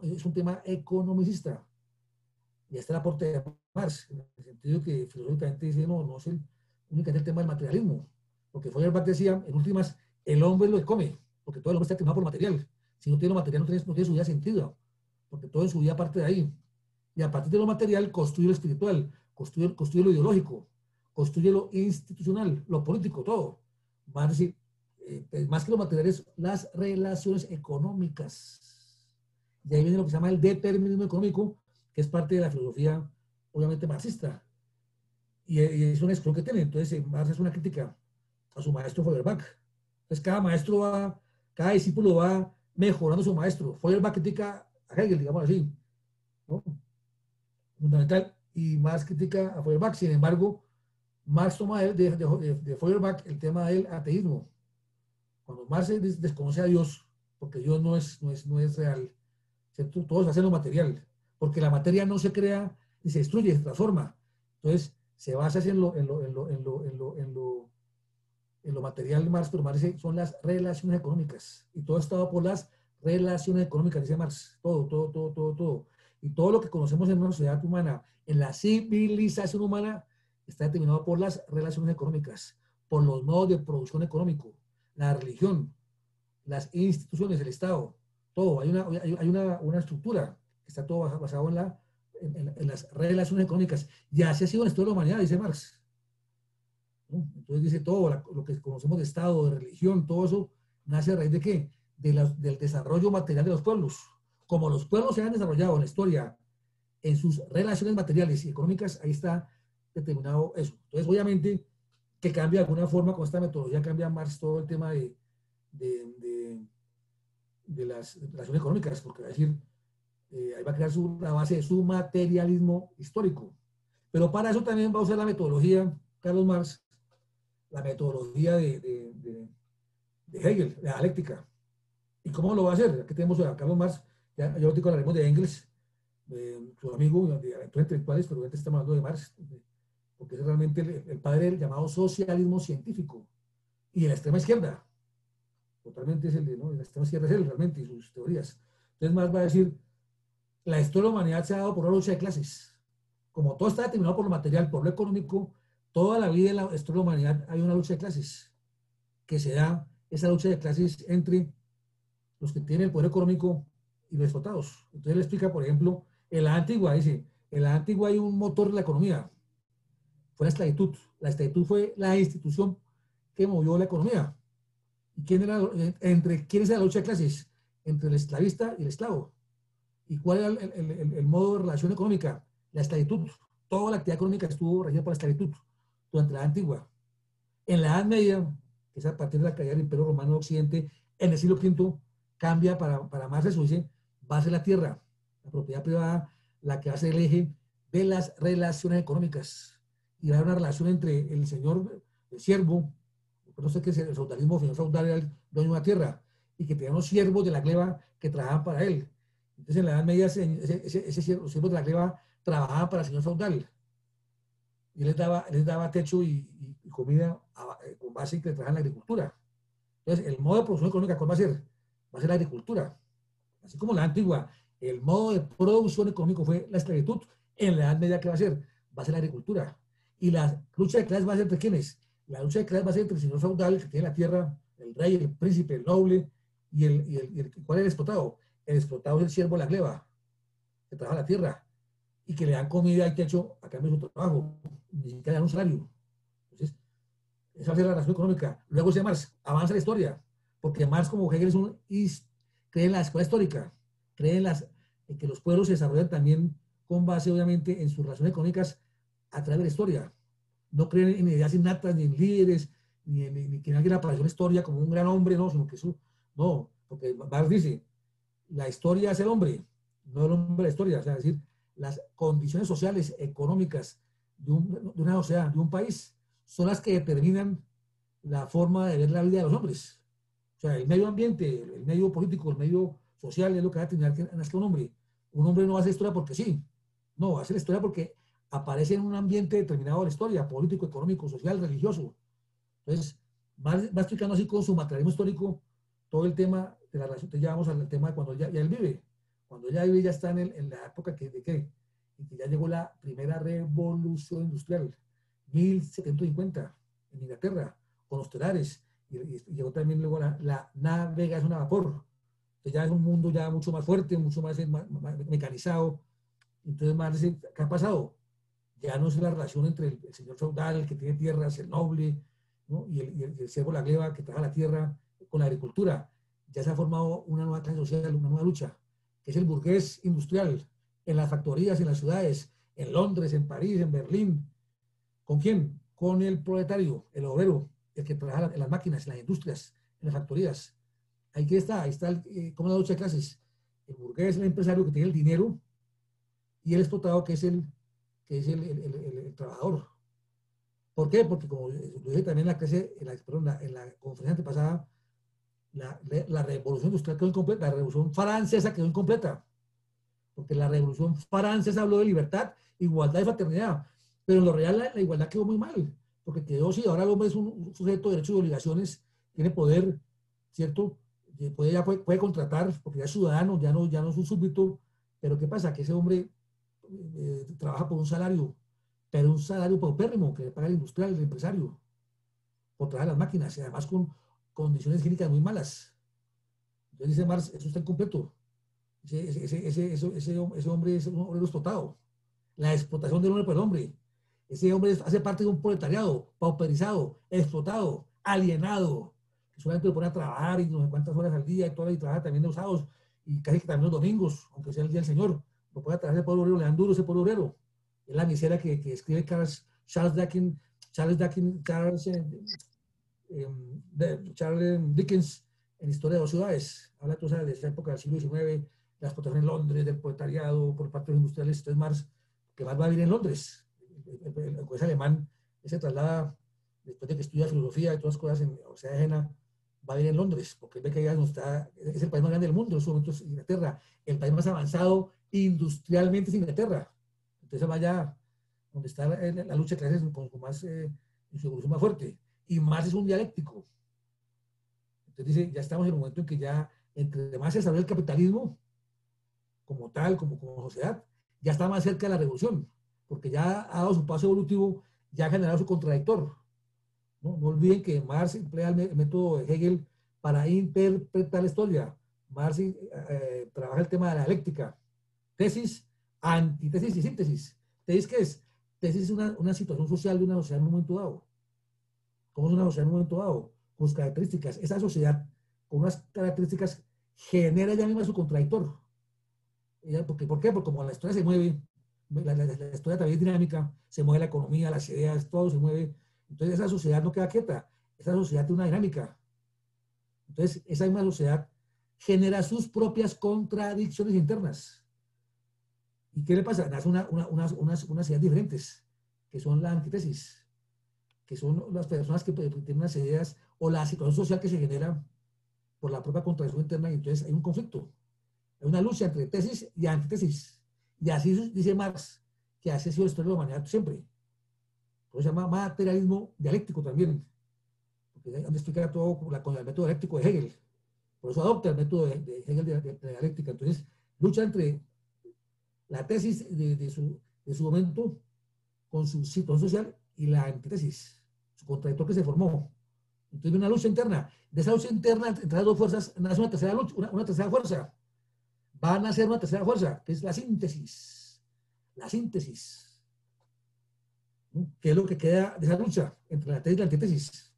es un tema economicista. Y este es el aporte de Marx, en el sentido que filosóficamente dice, no es únicamente el tema del materialismo, porque Feuerbach decía, en últimas, el hombre es lo que come, porque todo el hombre está determinado por material. Si no tiene lo material, no tiene su vida sentido, porque todo en su vida parte de ahí. Y a partir de lo material construye lo espiritual, construye lo ideológico, construye lo institucional, lo político, todo. Va a decir, más que lo material es las relaciones económicas. Y ahí viene lo que se llama el determinismo económico, que es parte de la filosofía, obviamente, marxista. Y es una expresión que tiene. Entonces, Marx es una crítica a su maestro Feuerbach. Entonces, cada discípulo va mejorando a su maestro. Feuerbach critica a Hegel, digamos así, ¿no? Fundamental. Y Marx critica a Feuerbach. Sin embargo, Marx toma de Feuerbach el tema del ateísmo. Cuando Marx desconoce a Dios, porque Dios no es real, todo se hace en lo material, porque la materia no se crea y se destruye, se transforma. Entonces, se basa en lo material. Marx, pero Marx dice, son las relaciones económicas. Y todo está por las relaciones económicas, dice Marx. Todo. Y todo lo que conocemos en una sociedad humana, en la civilización humana, está determinado por las relaciones económicas, por los modos de producción económico, la religión, las instituciones, el Estado, todo. Hay una estructura que está todo basado en las relaciones económicas. Y así ha sido en la historia de la humanidad, dice Marx, ¿no? Entonces dice todo, lo que conocemos de Estado, de religión, todo eso nace a raíz de qué? Del desarrollo material de los pueblos. Como los pueblos se han desarrollado en la historia en sus relaciones materiales y económicas, ahí está determinado eso. Entonces, obviamente, que cambia de alguna forma con esta metodología, cambia Marx todo el tema de las relaciones económicas, porque va a decir, ahí va a crear la base de su materialismo histórico. Pero para eso también va a usar la metodología, Carlos Marx, la metodología de Hegel, la dialéctica. ¿Y cómo lo va a hacer? Aquí tenemos a Carlos Marx, ya ahorita hablaremos de Engels, su amigo, de aventuras intelectuales, pero ahorita estamos hablando de Marx, porque es realmente el padre del llamado socialismo científico. Y de la extrema izquierda, totalmente es ¿no? La extrema izquierda es él realmente, y sus teorías. Entonces Marx va a decir, la historia de la humanidad se ha dado por una lucha de clases. Como todo está determinado por lo material, por lo económico, toda la vida en la historia de la humanidad hay una lucha de clases, que se da esa lucha de clases entre los que tienen el poder económico y los explotados. Entonces él explica, por ejemplo, en la antigua, dice, en la antigua hay un motor de la economía, fue la esclavitud. La esclavitud fue la institución que movió la economía. ¿Y quién era, entre quién es la lucha de clases? Entre el esclavista y el esclavo. ¿Y cuál era el modo de relación económica? La esclavitud. Toda la actividad económica estuvo regida por la esclavitud durante la antigua. En la Edad Media, que es a partir de la caída del Imperio Romano de Occidente, en el siglo V cambia para Marx, eso dice, va a ser la tierra, la propiedad privada, la que va a ser el eje de las relaciones económicas. Y va a haber una relación entre el señor, el siervo, no sé qué es el feudalismo, el señor feudal era el dueño de una tierra, y que tenía unos siervos de la gleba que trabajaban para él. Entonces en la Edad Media los siervos de la gleba trabajaban para el señor feudal. Y les daba techo y comida con base que le trabajan la agricultura. Entonces, el modo de producción económica, ¿cuál va a ser? Va a ser la agricultura. Así como la antigua, el modo de producción económico fue la esclavitud. En la Edad Media, ¿qué va a ser? Va a ser la agricultura. Y la lucha de clases va a ser entre quiénes? La lucha de clases va a ser entre el señor feudal, que tiene la tierra, el rey, el príncipe, el noble, ¿cuál es el explotado? El explotado es el siervo de la gleba, que trabaja la tierra, y que le dan comida y techo a cambio de su trabajo, ni siquiera le dan un salario. Entonces, esa va a ser la relación económica. Luego dice Marx, avanza la historia, porque Marx, como Hegel, cree en la escuela histórica, cree en que los pueblos se desarrollan también con base, obviamente, en sus relaciones económicas a través de la historia. No creen en ideas innatas, ni en líderes, ni que alguien apareció en la historia como un gran hombre, no, sino que eso, no, porque Marx dice, la historia es el hombre, no el hombre la historia, o sea, es decir, las condiciones sociales, económicas de una sociedad, de un país, son las que determinan la forma de ver la vida de los hombres. O sea, el medio ambiente, el medio político, el medio social es lo que va a determinar que nazca un hombre. Un hombre no va a hacer historia porque sí, no, va a hacer historia porque aparece en un ambiente determinado de la historia, político, económico, social, religioso. Entonces, va explicando así con su materialismo histórico todo el tema de la relación. Ya vamos al tema de cuando ya él vive. Cuando ella vive, ya está en la época en que ya llegó la primera revolución industrial, 1750, en Inglaterra, con los telares, y llegó también luego la navegación a vapor. Entonces ya es un mundo ya mucho más fuerte, mucho más mecanizado. Entonces, más dice, ¿qué ha pasado? Ya no es la relación entre el señor feudal, el que tiene tierras, el noble, ¿no? y el siervo de la gleba que trabaja la tierra con la agricultura. Ya se ha formado una nueva clase social, una nueva lucha, que es el burgués industrial, en las factorías, en las ciudades, en Londres, en París, en Berlín. ¿Con quién? Con el proletario, el obrero, el que trabaja en las máquinas, en las industrias, en las factorías. Ahí está como la lucha de clases. El burgués, el empresario que tiene el dinero, y el explotado que es el trabajador. ¿Por qué? Porque como lo dije también en la conferencia antepasada, la revolución industrial quedó incompleta, la revolución francesa quedó incompleta, porque la revolución francesa habló de libertad, igualdad y fraternidad, pero en lo real la igualdad quedó muy mal, porque quedó, sí, ahora el hombre es un sujeto de derechos y obligaciones, tiene poder, ¿cierto? Puede contratar, porque ya es ciudadano, ya no es un súbdito, pero ¿qué pasa? Que ese hombre trabaja por un salario, pero un salario paupérrimo que le paga el industrial, el empresario, por trabajar las máquinas, y además con condiciones higiénicas muy malas. Entonces dice Marx, eso está incompleto. Ese hombre es un hombre explotado. La explotación del hombre por el hombre. Ese hombre hace parte de un proletariado pauperizado, explotado, alienado, que solamente lo pone a trabajar y no sé cuántas horas al día y trabaja también de usados y casi que también los domingos, aunque sea el día del Señor. Lo puede trabajar ese pueblo obrero, le dan duro ese pueblo obrero. Es la miseria que escribe Charles Dickens en Historia de dos ciudades. Habla de esa época del siglo XIX, la explotación en Londres, del proletariado por parte de los industriales. Entonces Marx, que Marx va a vivir en Londres. El juez alemán se traslada, después de que estudia filosofía y todas las cosas en la Universidad de Jena, va a vivir en Londres, porque él ve que allá es el país más grande del mundo, en su momento es Inglaterra. El país más avanzado industrialmente es Inglaterra. Entonces vaya donde está la lucha de clases en su evolución más fuerte. Y Marx es un dialéctico. Entonces dice, ya estamos en el momento en que ya, entre más se desarrolla el capitalismo, como tal, como sociedad, ya está más cerca de la revolución, porque ya ha dado su paso evolutivo, ya ha generado su contradictor. No olviden que Marx emplea el método de Hegel para interpretar la historia. Marx trabaja el tema de la dialéctica. Tesis, antítesis y síntesis. ¿Tesis qué es? Tesis es una situación social de una sociedad en un momento dado. ¿Cómo es una sociedad en un momento dado? Con sus características. Esa sociedad, con unas características, genera ella misma su contradictor. ¿Por qué? Porque como la historia se mueve, la historia también es dinámica, se mueve la economía, las ideas, todo se mueve. Entonces esa sociedad no queda quieta, esa sociedad tiene una dinámica. Entonces esa misma sociedad genera sus propias contradicciones internas. ¿Y qué le pasa? Nace unas ideas diferentes, que son la antítesis, que son las personas que tienen unas ideas o la situación social que se genera por la propia contradicción interna, y entonces hay un conflicto. Hay una lucha entre tesis y antítesis. Y así dice Marx, que así ha sido la historia de la humanidad siempre. Por eso se llama materialismo dialéctico también. Porque donde explica todo con el método dialéctico de Hegel. Por eso adopta el método de Hegel de dialéctica. Entonces, lucha entre la tesis de su momento con su situación social y la antítesis, su contradictor que se formó. Entonces, hay una lucha interna. De esa lucha interna entre las dos fuerzas nace una tercera lucha, una tercera fuerza. Van a ser una tercera fuerza, que es la síntesis. La síntesis. ¿No? Que es lo que queda de esa lucha entre la tesis y la antítesis.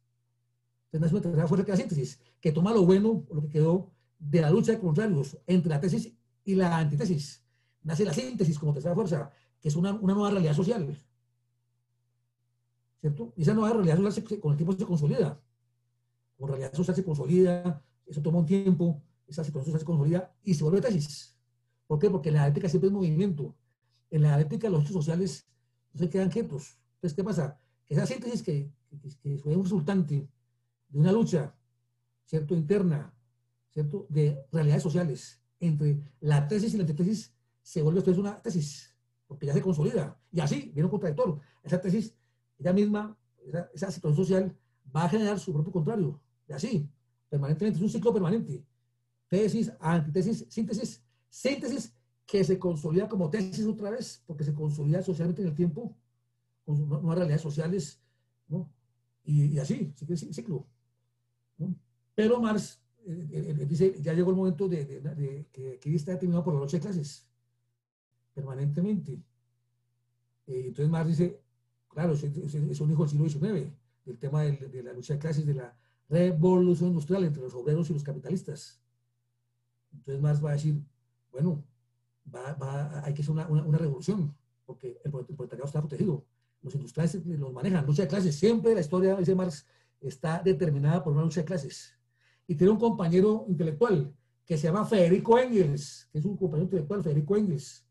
Entonces nace una tercera fuerza que es la síntesis, que toma lo bueno, lo que quedó de la lucha de contrarios entre la tesis y la antítesis. Nace la síntesis como tercera fuerza, que es una nueva realidad social. ¿Cierto? Y esa nueva realidad social con el tiempo se consolida. Con realidad social se consolida, eso toma un tiempo, esa situación social se consolida y se vuelve tesis. ¿Por qué? Porque en la dialéctica siempre es movimiento. En la dialéctica los hechos sociales no se quedan quietos. Entonces, ¿qué pasa? Que esa síntesis que fue un resultante de una lucha, ¿cierto?, interna, ¿cierto?, de realidades sociales entre la tesis y la antítesis, se vuelve después una tesis, porque ya se consolida. Y así viene un contradictor. Esa tesis, ella misma, esa situación social, va a generar su propio contrario. Y así, permanentemente, es un ciclo permanente. Tesis, antítesis, síntesis, síntesis que se consolida como tesis otra vez, porque se consolida socialmente en el tiempo, con nuevas realidades sociales, ¿no? Y así, sigue el ciclo, ¿no? Pero Marx dice, ya llegó el momento de que está determinado por la lucha de clases, permanentemente. Entonces Marx dice, claro, es un hijo del siglo XIX, del tema de la lucha de clases, de la revolución industrial entre los obreros y los capitalistas. Entonces Marx va a decir, bueno, hay que hacer una revolución, porque el proletariado está protegido. Los industriales los manejan. Lucha de clases. Siempre la historia, dice Marx, está determinada por una lucha de clases. Y tiene un compañero intelectual que se llama Federico Engels, que es un compañero intelectual, Federico Engels,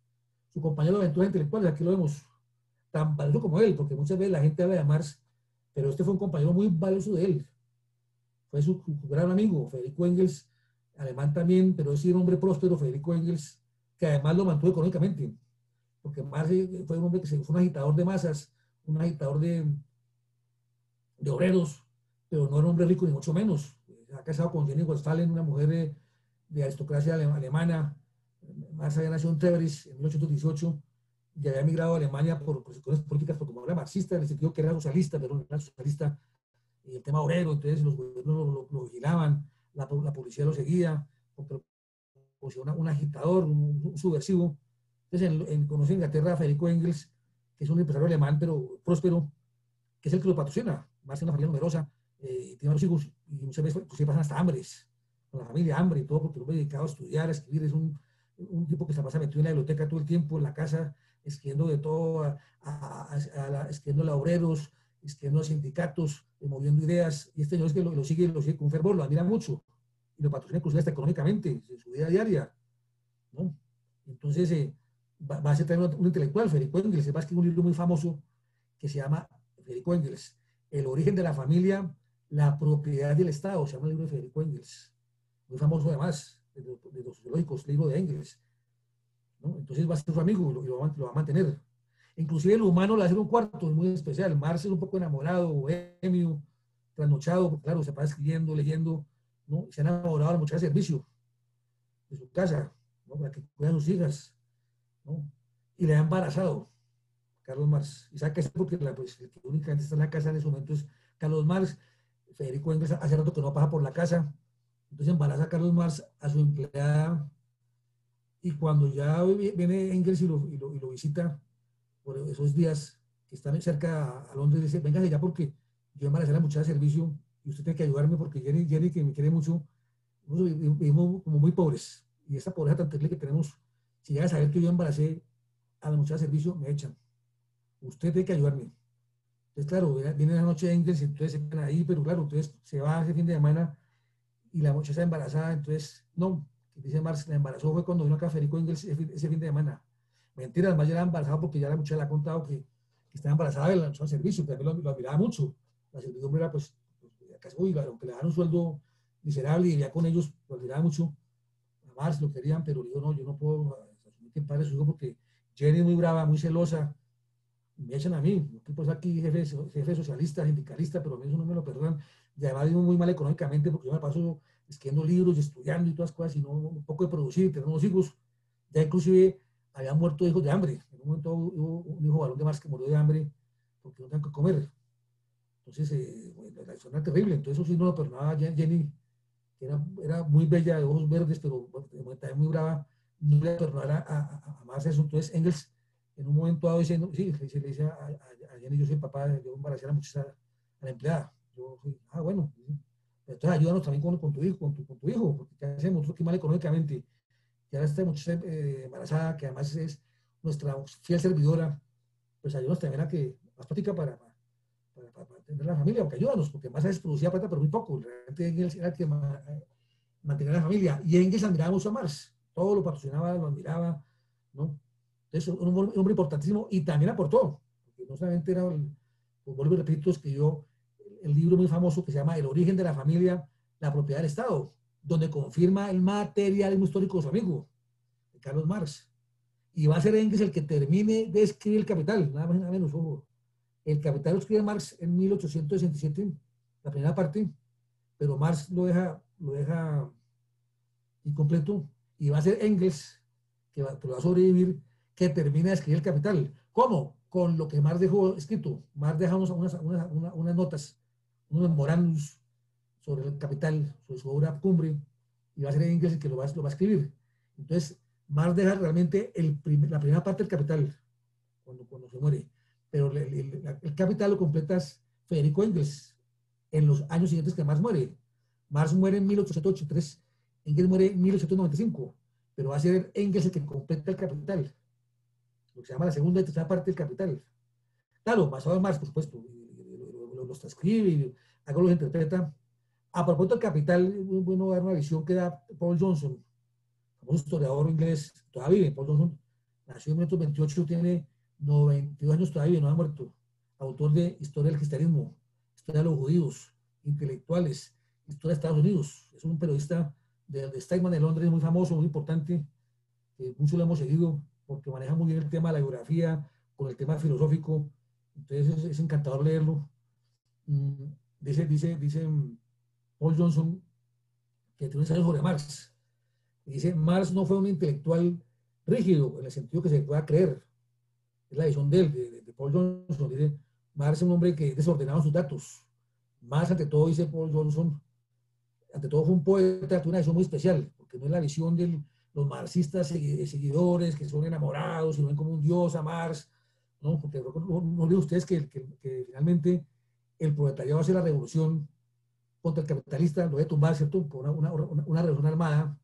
su compañero de aventuras intelectuales. Aquí lo vemos, tan valioso como él, porque muchas veces la gente habla de Marx, pero este fue un compañero muy valioso de él. Fue su gran amigo, Federico Engels, alemán también, pero es un hombre próspero, Federico Engels, que además lo mantuvo económicamente, porque Marx fue un hombre que fue un agitador de masas, un agitador de obreros, pero no era un hombre rico ni mucho menos. Ha casado con Jenny Westphalen, una mujer de aristocracia alemana. Marx había nacido en Treveris en 1818 y había emigrado a Alemania por cuestiones políticas, porque como era marxista, en el sentido que era socialista, pero no era socialista, y el tema obrero, entonces los gobiernos lo vigilaban, la policía lo seguía, un agitador, un subversivo. Entonces, conoce en Inglaterra a Federico Engels, que es un empresario alemán, pero próspero, que es el que lo patrocina. Marx tiene una familia numerosa, tiene varios hijos, y muchas veces pues, pasan hasta hambres, con la familia, hambre y todo, porque lo he dedicado a estudiar, a escribir. Es un tipo que se pasa metido en la biblioteca todo el tiempo, en la casa, escribiendo de todo, escribiendo a obreros, escribiendo a sindicatos, moviendo ideas. Y este señor es que lo sigue con fervor, lo admira mucho, y lo patrocina inclusive hasta económicamente, en su vida diaria, ¿no? Entonces, va a ser también un intelectual, Federico Engels. Va a escribir un libro muy famoso que se llama Federico Engels, El origen de la familia, la propiedad del Estado. Se llama el libro de Federico Engels. Muy famoso además, de los sociológicos, libro de Engels, ¿no? Entonces va a ser su amigo y lo va a mantener. Inclusive el humano le va a hacer un cuarto muy especial. Marx es un poco enamorado, bohemio, trasnochado, claro, se pasa escribiendo, leyendo, ¿no? Se ha enamorado de la muchacha de servicio de su casa, ¿no?, para que cuiden a sus hijas, ¿no? Y le ha embarazado Carlos Marx. Y sabe que es porque pues, el que únicamente está en la casa en ese momento es Carlos Marx. Federico Engels hace rato que no pasa por la casa, Entonces embaraza a Carlos Marx a su empleada y cuando ya viene Engels y lo visita por esos días que están cerca a Londres, dice, véngase ya porque yo embaracé a la muchacha de servicio y usted tiene que ayudarme porque Jenny que me quiere mucho, vivimos como muy pobres y esta pobreza tan terrible que tenemos, si llega a saber que yo embaracé a la muchacha de servicio, me echan. Usted tiene que ayudarme. Entonces, claro, viene la noche de Engels, entonces se quedan ahí, pero claro, entonces se va ese fin de semana y la muchacha está embarazada, entonces, no, dice Marx, la embarazó fue cuando vino a Federico Engels ese fin de semana. Mentira, además ya era embarazada porque ya la muchacha le ha contado que estaba embarazada de la muchacha de servicio, que también lo admiraba mucho. La servidumbre era, pues casi, uy, aunque le daban un sueldo miserable y ya con ellos lo admiraba mucho. A Marx lo querían, pero dijo, no, yo no puedo asumir que padre su hijo porque Jenny es muy brava, muy celosa, me echan a mí, pues aquí jefe socialista, sindicalista, pero a mí eso no me lo perdonan, y además vivo muy mal económicamente porque yo me paso escribiendo libros y estudiando y todas las cosas, y no un poco de producir, tener unos hijos, ya inclusive habían muerto hijos de hambre, en un momento hubo un hijo varón de Marx que murió de hambre porque no tenían que comer, entonces bueno, la historia era terrible, entonces eso sí no lo perdonaba Jenny, que era muy bella, de ojos verdes, pero bueno, también muy brava, no le perdonara a Marx eso, entonces Engels en un momento dado diciendo, sí, se le dice a Jenny, yo soy papá, yo embaracé a la muchacha, a la empleada. Yo soy, bueno, entonces ayúdanos también con tu hijo, con tu hijo, porque ¿qué hacemos? Nosotros que mal económicamente, ya esta muchacha embarazada, que además es nuestra fiel servidora, pues ayúdanos también a que, más práctica para tener la familia, porque ayúdanos, porque más a veces producía plata, pero muy poco. Realmente Engels era el que mantenía la familia, y Engels admiraba mucho a Marx, todo lo patrocinaba, lo admiraba, ¿no? Entonces, un hombre importantísimo y también aportó, porque no solamente era, vuelvo y repito, escribió el libro muy famoso que se llama El origen de la familia, la propiedad del Estado, donde confirma el materialismo histórico de su amigo, de Carlos Marx. Y va a ser Engels el que termine de escribir El Capital, nada más y nada menos. Ojo. El Capital lo escribe Marx en 1867, la primera parte, pero Marx lo deja incompleto y va a ser Engels, que va a sobrevivir, que termina de escribir El Capital. ¿Cómo? Con lo que Marx dejó escrito. Marx deja unas notas, unos memorándums sobre El Capital, sobre su obra cumbre, y va a ser Engels el que lo va a escribir. Entonces, Marx deja realmente la primera parte del Capital, cuando se muere, pero el Capital lo completa Federico Engels en los años siguientes que Marx muere. Marx muere en 1883, Engels muere en 1895, pero va a ser Engels el que completa el Capital, lo que se llama la segunda y tercera parte del Capital. Claro, basado en Marx, por supuesto, los transcribe y algo los interpreta. A propósito del Capital, es muy bueno dar una visión que da Paul Johnson, famoso historiador inglés, todavía vive. Paul Johnson nació en 1928, tiene 92 años todavía, no ha muerto. Autor de Historia del Cristianismo, Historia de los Judíos, Intelectuales, Historia de Estados Unidos. Es un periodista de Steinman de Londres, muy famoso, muy importante, que muchos lo hemos seguido porque maneja muy bien el tema de la geografía con el tema filosófico. Entonces es encantador leerlo. Dice Paul Johnson que tiene un ensayo sobre Marx. Y dice, Marx no fue un intelectual rígido en el sentido que se pueda creer. Es la visión de él, de Paul Johnson. Dice, Marx es un hombre que desordenaba sus datos. Marx, ante todo, dice Paul Johnson, ante todo fue un poeta, tuvo una visión muy especial, porque no es la visión de los marxistas seguidores que son enamorados y lo ven como un dios a Marx, ¿no? Porque no olviden ustedes que finalmente el proletariado hace la revolución contra el capitalista, lo debe tumbar, ¿cierto? Por una revolución armada,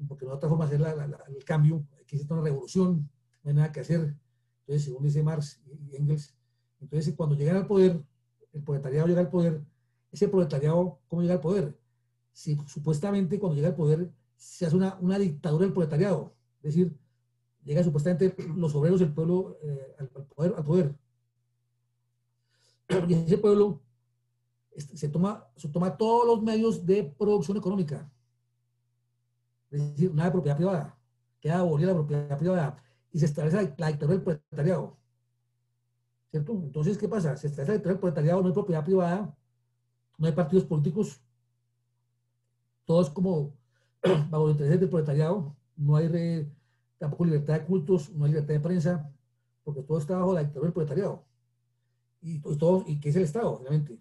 porque no hay otra forma de hacer el cambio, hay que hacer una revolución, no hay nada que hacer. Entonces, según dice Marx y Engels, entonces cuando llegan al poder, el proletariado llega al poder, ese proletariado, ¿cómo llega al poder? Si supuestamente cuando llega al poder se hace una dictadura del proletariado, es decir, llega supuestamente los obreros del pueblo al poder. Y ese pueblo se toma todos los medios de producción económica, es decir, nada de propiedad privada, queda abolida la propiedad privada y se establece la dictadura del proletariado, ¿cierto? Entonces, ¿qué pasa? Se establece la dictadura del proletariado, no hay propiedad privada, no hay partidos políticos, todos como bajo los intereses del proletariado, no hay tampoco libertad de cultos, no hay libertad de prensa, porque todo está bajo la dictadura del proletariado. ¿Y qué es el Estado, realmente?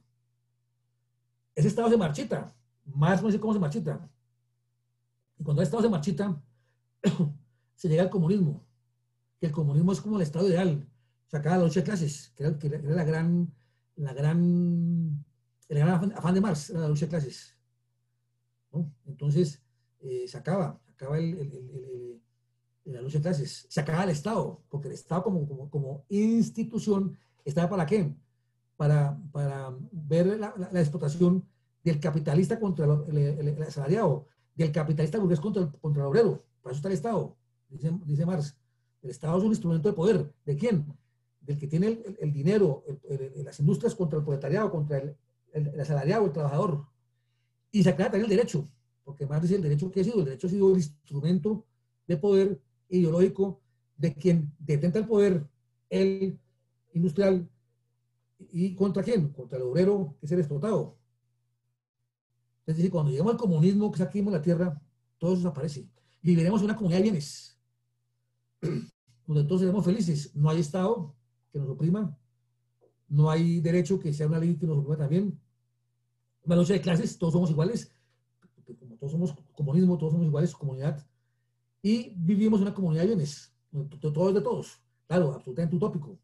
Ese Estado se marchita, Marx no dice cómo se marchita. Y cuando el Estado se marchita, se llega al comunismo, que el comunismo es como el Estado ideal, sacaba la lucha de clases, que era el gran afán de Marx, era la lucha de clases, ¿no? Entonces, se acaba la lucha de clases, se acaba el Estado, porque el Estado como institución estaba ¿para qué? Para ver la explotación del capitalista contra el asalariado, del capitalista burgués contra el obrero. Para eso está el Estado, dice Marx. El Estado es un instrumento de poder. ¿De quién? Del que tiene el dinero, las industrias contra el proletariado, contra el asalariado, el trabajador. Y se aclara también el derecho, porque Marx dice el derecho que ha sido. El derecho ha sido el instrumento de poder ideológico de quien detenta el poder, el industrial. ¿Y contra quién? Contra el obrero, que es el explotado. Es decir, cuando lleguemos al comunismo, que saquemos la tierra, todo eso desaparece. Viviremos en una comunidad de bienes, donde todos seremos felices. No hay Estado que nos oprima, no hay derecho que sea una ley que nos oprima también. Una lucha de clases, todos somos iguales, como todos somos comunismo, todos somos iguales, comunidad. Y vivimos en una comunidad de bienes, donde todo es de todos. Claro, absolutamente utópico.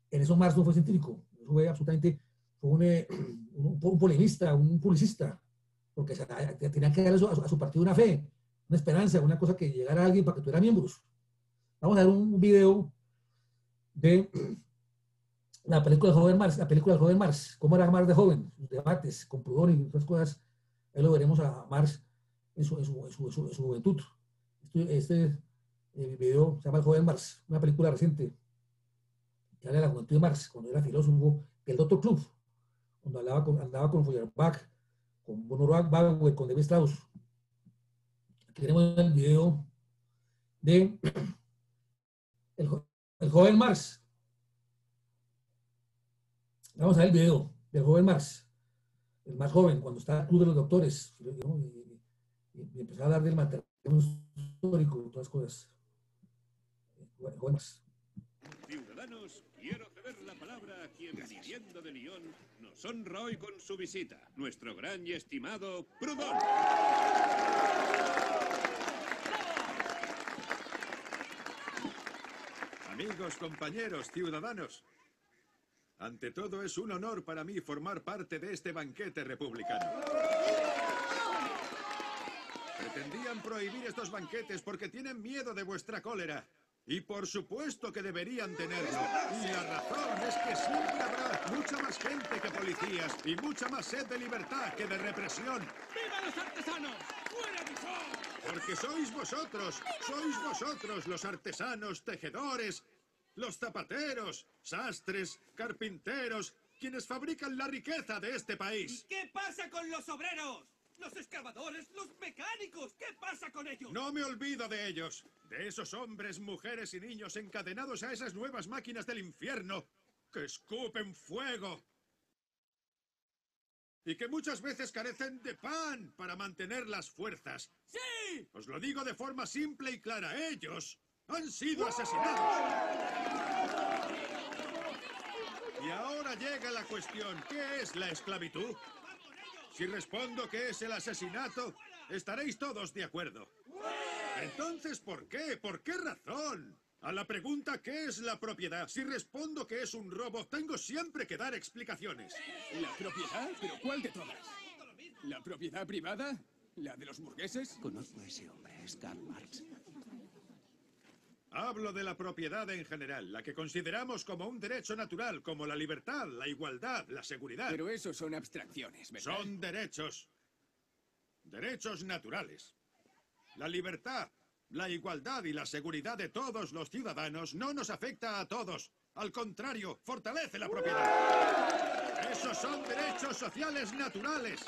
En eso Marx no fue científico, eso fue absolutamente, fue un polemista, un publicista, porque tenía que darle a su partido una fe, una esperanza, una cosa que llegara a alguien para que tuviera miembros. Vamos a ver un video de la película del joven Marx, cómo era Marx de joven, sus debates con Proudhon y otras cosas. Ahí lo veremos a Marx en su juventud. Este video se llama El joven Marx, una película reciente que habla de la juventud de Marx, cuando era filósofo, el Dr. Club, cuando andaba con Feuerbach, con Von Bauer, con Levi Strauss. Aquí tenemos el video de el, el joven Marx. Vamos a ver el video del joven Marx, el más joven, cuando está en el Club de los Doctores, ¿no? y empezó a hablar del materialismo histórico y todas las cosas. El joven Marx. Ciudadanos, quiero ceder la palabra a quien, viniendo de Lyon, nos honra hoy con su visita, nuestro gran y estimado Proudhon. Amigos, compañeros, ciudadanos, ante todo es un honor para mí formar parte de este banquete republicano. Pretendían prohibir estos banquetes porque tienen miedo de vuestra cólera. Y por supuesto que deberían tenerlo. Y la razón es que siempre habrá mucha más gente que policías y mucha más sed de libertad que de represión. ¡Viva los artesanos! ¡Fuera de show! Porque sois vosotros los artesanos, tejedores, los zapateros, sastres, carpinteros, quienes fabrican la riqueza de este país. ¿Y qué pasa con los obreros? ¡Los excavadores, los mecánicos! ¿Qué pasa con ellos? No me olvido de ellos, de esos hombres, mujeres y niños encadenados a esas nuevas máquinas del infierno que escupen fuego y que muchas veces carecen de pan para mantener las fuerzas. ¡Sí! Os lo digo de forma simple y clara, ellos han sido asesinados. Y ahora llega la cuestión, ¿qué es la esclavitud? Si respondo que es el asesinato, estaréis todos de acuerdo. Entonces, ¿por qué? ¿Por qué razón? A la pregunta ¿qué es la propiedad? Si respondo que es un robo, tengo siempre que dar explicaciones. ¿La propiedad? ¿Pero cuál de todas? ¿La propiedad privada? ¿La de los burgueses? Conozco a ese hombre, es Karl Marx. Hablo de la propiedad en general, la que consideramos como un derecho natural, como la libertad, la igualdad, la seguridad. Pero eso son abstracciones, ¿verdad? Son derechos. Derechos naturales. La libertad, la igualdad y la seguridad de todos los ciudadanos no nos afecta a todos. Al contrario, fortalece la propiedad. Esos son derechos sociales naturales.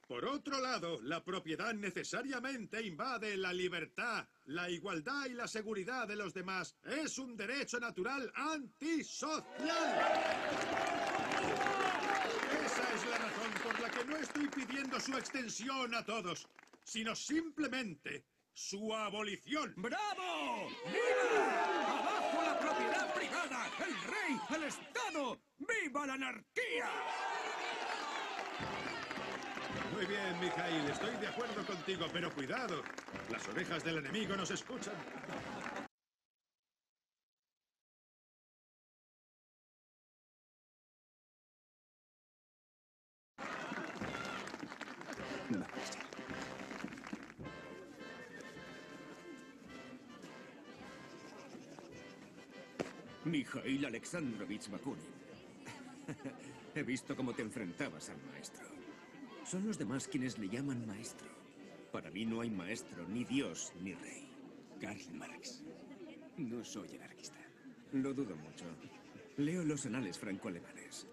Por otro lado, la propiedad necesariamente invade la libertad, la igualdad y la seguridad de los demás. Es un derecho natural antisocial. Esa es la razón por la que no estoy pidiendo su extensión a todos, sino simplemente su abolición. ¡Bravo! ¡Viva! ¡Abajo la propiedad privada! ¡El rey! ¡El Estado! ¡Viva la anarquía! Muy bien, Mikhail, estoy de acuerdo contigo, pero cuidado. Las orejas del enemigo nos escuchan. Vamos ya. Mikhail Alexandrovich Bakunin. He visto cómo te enfrentabas al maestro. Son los demás quienes le llaman maestro. Para mí no hay maestro, ni Dios, ni rey. Karl Marx. No soy anarquista. Lo dudo mucho. Leo los anales franco-alemanes.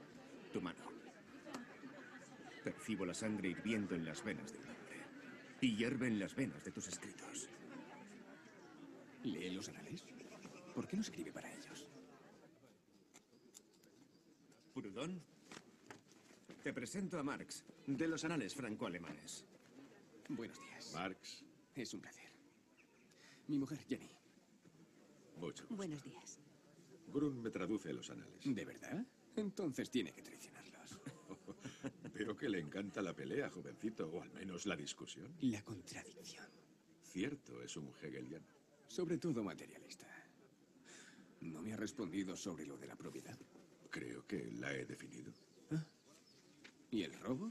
Tu mano. Percibo la sangre hirviendo en las venas de un hombre. Y hierve en las venas de tus escritos. ¿Lee los anales? ¿Por qué no escribe para ellos? Proudhon, te presento a Marx, de los anales franco-alemanes. Buenos días. Marx, Es un placer. Mi mujer, Jenny. mucho gusto. Buenos días. Grun me traduce los anales. ¿De verdad? Entonces tiene que traicionarlos. Veo que le encanta la pelea, jovencito, o al menos la discusión. La contradicción. Cierto, es un hegeliano. Sobre todo materialista. No me ha respondido sobre lo de la propiedad. Creo que la he definido. ¿Y el robo?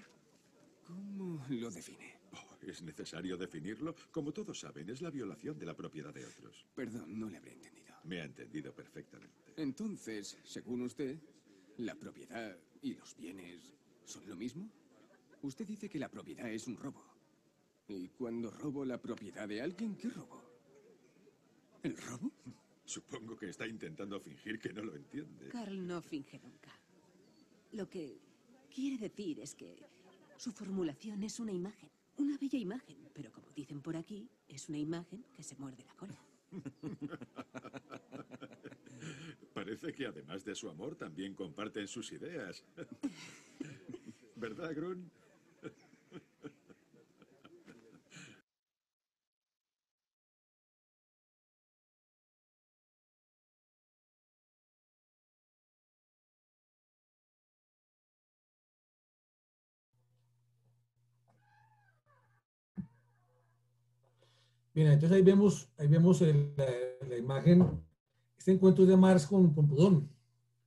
¿Cómo lo define? Oh, ¿es necesario definirlo? Como todos saben, es la violación de la propiedad de otros. Perdón, no le habré entendido. Me ha entendido perfectamente. Entonces, según usted, ¿la propiedad y los bienes son lo mismo? Usted dice que la propiedad es un robo. ¿Y cuando robo la propiedad de alguien, qué robo? ¿El robo? Supongo que está intentando fingir que no lo entiende. Karl no finge nunca. Lo que quiere decir es que su formulación es una imagen. Una bella imagen, pero como dicen por aquí, es una imagen que se muerde la cola. Parece que además de su amor también comparten sus ideas. ¿Verdad, Grun? Bien, entonces ahí vemos la imagen. Este encuentro es de Marx con Proudhon,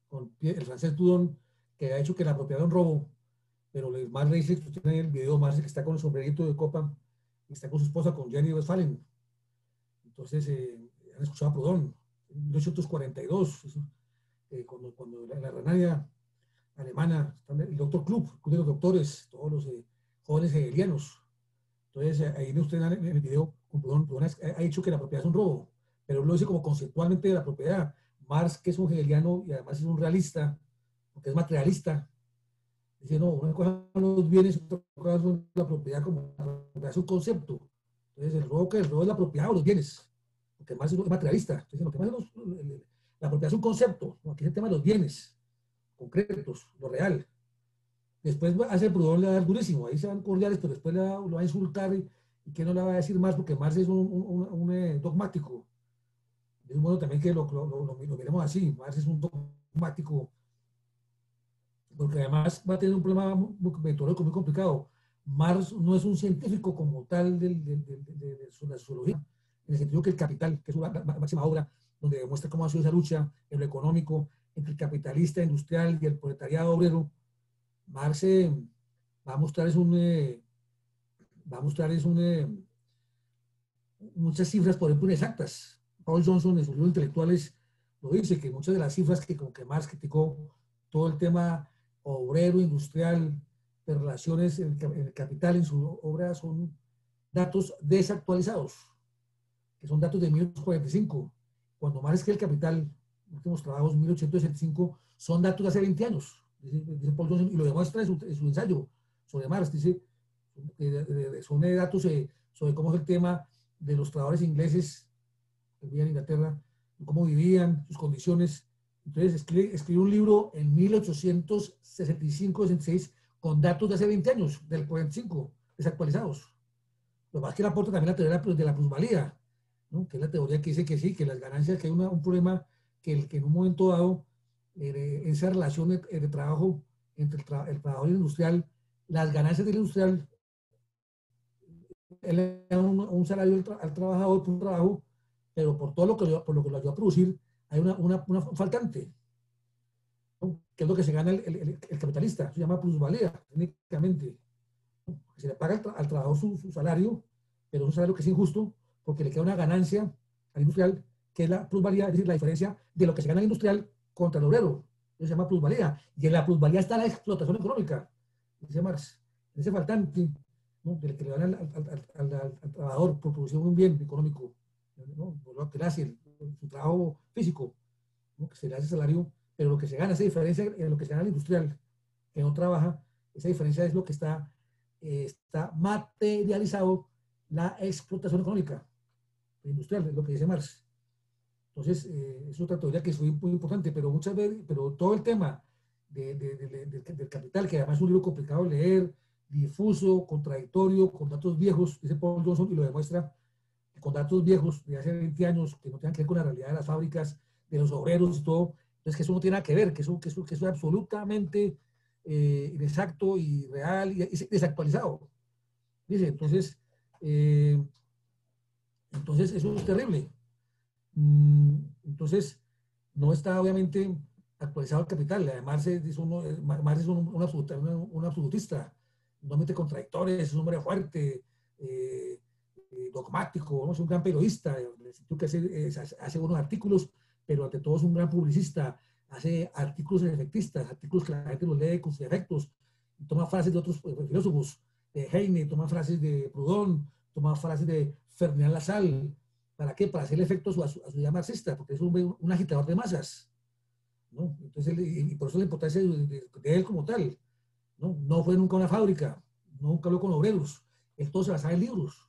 con el francés Proudhon, que ha hecho que la propiedad de un robo, pero Marx le dice que usted tiene el video, Marx que está con el sombrerito de copa, y está con su esposa, con Jenny Westphalen. Entonces, han escuchado a Proudhon, en 1842, cuando la Renania alemana, el doctor Club, el club de los doctores, todos los jóvenes hegelianos. Entonces, ahí usted en el video, Proudhon ha dicho que la propiedad es un robo, pero lo dice como conceptualmente de la propiedad. Marx, que es un hegeliano y además es un realista, porque es materialista, dice, no, una cosa son los bienes, otra cosa son la propiedad, como la propiedad es un concepto. Entonces, el robo es la propiedad o los bienes, porque Marx es materialista. Entonces, lo que pasa es la propiedad es un concepto, aquí es el tema de los bienes concretos, lo real. Después hace Proudhon le da durísimo, ahí se van cordiales, pero después lo va a insultar y que no le va a decir más, porque Marx es un dogmático. Es bueno también que lo miremos así. Marx es un dogmático, porque además va a tener un problema metodológico muy complicado. Marx no es un científico como tal de la sociología, en el sentido que el Capital, que es una máxima obra, donde demuestra cómo ha sido esa lucha en lo económico entre el capitalista industrial y el proletariado obrero. Marx va a mostrar muchas cifras, por ejemplo, inexactas. Paul Johnson en sus libros intelectuales lo dice, que muchas de las cifras que Marx criticó, todo el tema obrero, industrial, de relaciones en el capital, en su obra, son datos desactualizados, que son datos de 1845. Cuando Marx escribe el Capital, últimos trabajos, 1865, son datos de hace 20 años. Dice Paul Johnson, y lo demuestra en su ensayo sobre Marx, dice, son datos sobre cómo es el tema de los trabajadores ingleses que vivían en Inglaterra, cómo vivían, sus condiciones. Entonces escribe un libro en 1865-66 con datos de hace 20 años, del 45, desactualizados. Lo más que le aporta también la teoría de la plusvalía, ¿no? Que es la teoría que dice que sí, que las ganancias, que hay un problema que en un momento dado, esa relación de trabajo entre el trabajador industrial, las ganancias del industrial él le da un salario al trabajador por un trabajo, pero por todo lo que lo ayuda a producir, hay una faltante, ¿no? Que es lo que se gana el capitalista, se llama plusvalía, técnicamente. Se le paga al trabajador su salario, pero es un salario que es injusto porque le queda una ganancia al industrial, que es la plusvalía, es decir, la diferencia de lo que se gana el industrial contra el obrero. Eso se llama plusvalía. Y en la plusvalía está la explotación económica, dice Marx. En ese faltante, ¿no?, del que le dan al trabajador por producir un bien económico, ¿no?, por lo que le hace su trabajo físico, ¿no?, que se le hace salario, pero lo que se gana, esa diferencia en lo que se gana el industrial, que no trabaja, esa diferencia es lo que está materializado, la explotación económica industrial, es lo que dice Marx. Entonces, es otra teoría que es muy importante, pero muchas veces, pero todo el tema del capital, que además es un libro complicado de leer, difuso, contradictorio, con datos viejos, dice Paul Johnson, y lo demuestra, con datos viejos de hace 20 años, que no tengan que ver con la realidad de las fábricas, de los obreros y todo. Entonces, que eso no tiene nada que ver, que eso es absolutamente inexacto y real y desactualizado. Dice, entonces eso es terrible. Entonces, no está obviamente actualizado el capital. Además, Marx es un absolutista, un hombre contradictorio, es un hombre fuerte, dogmático, es un gran periodista, que hace buenos artículos, pero ante todo es un gran publicista, hace artículos efectistas, artículos que la gente los lee con sus efectos, toma frases de otros filósofos, de Heine, toma frases de Proudhon, toma frases de Ferdinand Lassalle. ¿Para qué? Para hacer efecto a su idea marxista, porque es un agitador de masas, ¿no? Entonces, y por eso la importancia de él como tal, ¿no? No fue nunca una fábrica, nunca habló con obreros, él todo se basaba en libros.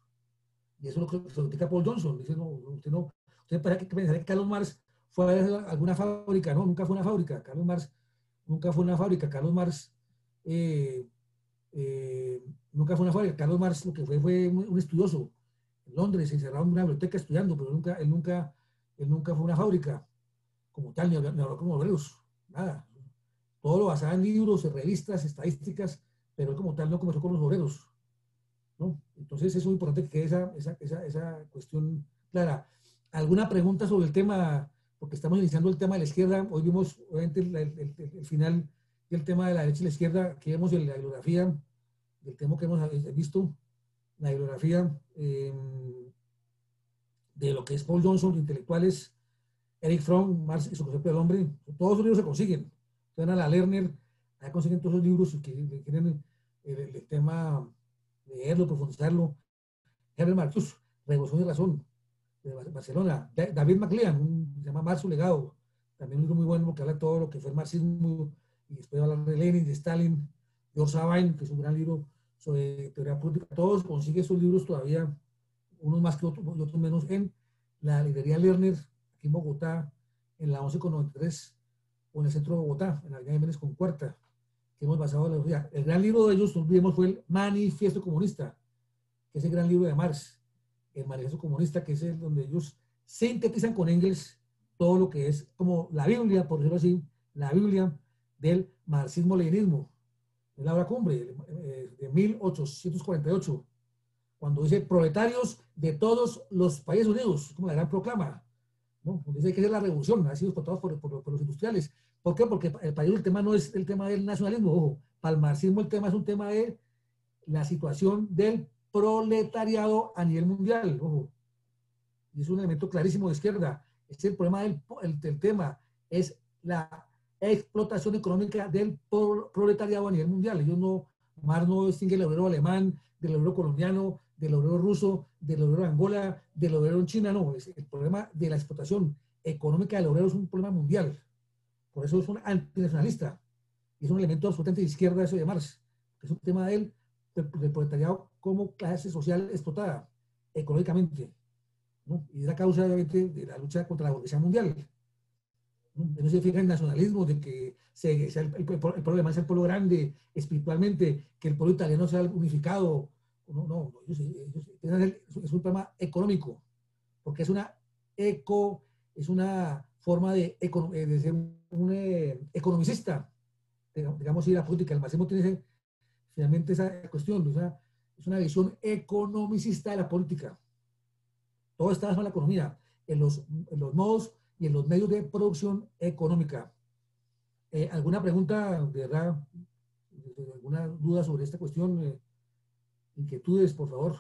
Y eso es lo que se lo critica Paul Johnson. Dice, no, usted pensaría que Carlos Marx fue a alguna fábrica. No, nunca fue una fábrica. Carlos Marx nunca fue una fábrica. Carlos Marx nunca fue una fábrica. Carlos Marx lo que fue un estudioso. En Londres, encerrado en una biblioteca estudiando, pero él nunca fue una fábrica como tal, ni habló como obreros, nada. Todo lo basaba en libros, en revistas, estadísticas, pero él como tal no conversó con los obreros, ¿no? Entonces es muy importante que quede esa cuestión clara. ¿Alguna pregunta sobre el tema? Porque estamos iniciando el tema de la izquierda. Hoy vimos obviamente el final del tema de la derecha y la izquierda. Aquí vemos la bibliografía del tema que hemos visto, la bibliografía de lo que es Paul Johnson, intelectuales, Eric Fromm, Marx y su concepto del hombre. Todos esos libros se consiguen. Van a la Lerner, allá consiguen todos esos libros que quieren el tema, leerlo, profundizarlo. Herbert Marcuse, Revolución y Razón, de Barcelona. David MacLean, se llama Marx, su legado. También un libro muy bueno porque habla de todo lo que fue el marxismo, y después habla de Lenin, de Stalin, George Sabine, que es un gran libro sobre teoría política. Todos consiguen esos libros todavía, unos más que otros y otros menos, en la librería Lerner, aquí en Bogotá, en la 11 con 93, o en el centro de Bogotá, en la avenida Jiménez con Cuarta, que hemos basado en la universidad. El gran libro de ellos, no olvidemos, fue el Manifiesto Comunista, que es el gran libro de Marx, el Manifiesto Comunista, que es el donde ellos sintetizan con Engels todo lo que es como la Biblia, por decirlo así, la Biblia del marxismo-leninismo. Es la obra cumbre de 1848, cuando dice proletarios de todos los países unidos, como la gran proclama, ¿no? Dice que es la revolución, ha sido explotados por los industriales. ¿Por qué? Porque el país, el tema no es el tema del nacionalismo, ojo, para el marxismo el tema es un tema de la situación del proletariado a nivel mundial, ojo. Y es un elemento clarísimo de izquierda. Es el problema del tema, es la explotación económica del proletariado a nivel mundial. Marx no distingue el obrero alemán, del obrero colombiano, del obrero ruso, del obrero de Angola, del obrero en China, no. El problema de la explotación económica del obrero es un problema mundial. Por eso es un antinacionalista. Y es un elemento absolutamente de izquierda eso de Marx. Es un tema del proletariado como clase social explotada económicamente, ¿no? Y es la causa, obviamente, de la lucha contra la burguesía mundial. No se fija en nacionalismo, de que el pueblo alemán sea el pueblo grande espiritualmente, que el pueblo italiano sea unificado. No, es un problema económico, porque es una forma de ser un economicista. Digamos, si la política, el marxismo tiene finalmente esa cuestión, o sea, es una visión economicista de la política. Todo está basado en la economía, en los modos y en los medios de producción económica. ¿Alguna pregunta, de verdad, alguna duda sobre esta cuestión? Inquietudes, por favor.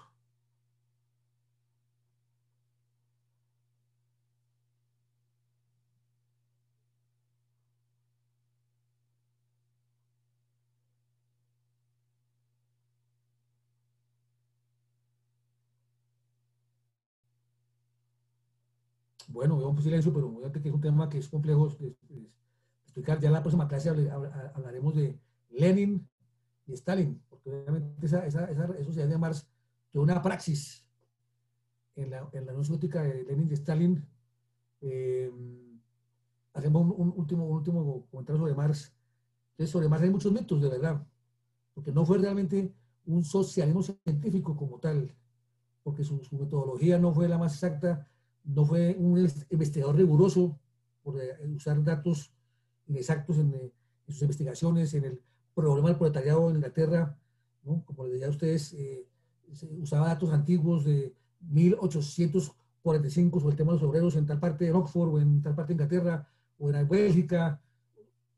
Bueno, veo un silencio, pero fíjate que es un tema que es complejo de explicar. Ya en la próxima clase hablaremos de Lenin y Stalin, porque obviamente esa sociedad de Marx tiene una praxis en la Unión Soviética de Lenin y Stalin. Hacemos un último comentario sobre Marx. Entonces, sobre Marx hay muchos mitos, de verdad, porque no fue realmente un socialismo científico como tal, porque su metodología no fue la más exacta, no fue un investigador riguroso por usar datos inexactos en sus investigaciones, en el problema del proletariado en Inglaterra, ¿no? Como les decía a ustedes, usaba datos antiguos de 1845 sobre el tema de los obreros en tal parte de Oxford o en tal parte de Inglaterra o en Bélgica,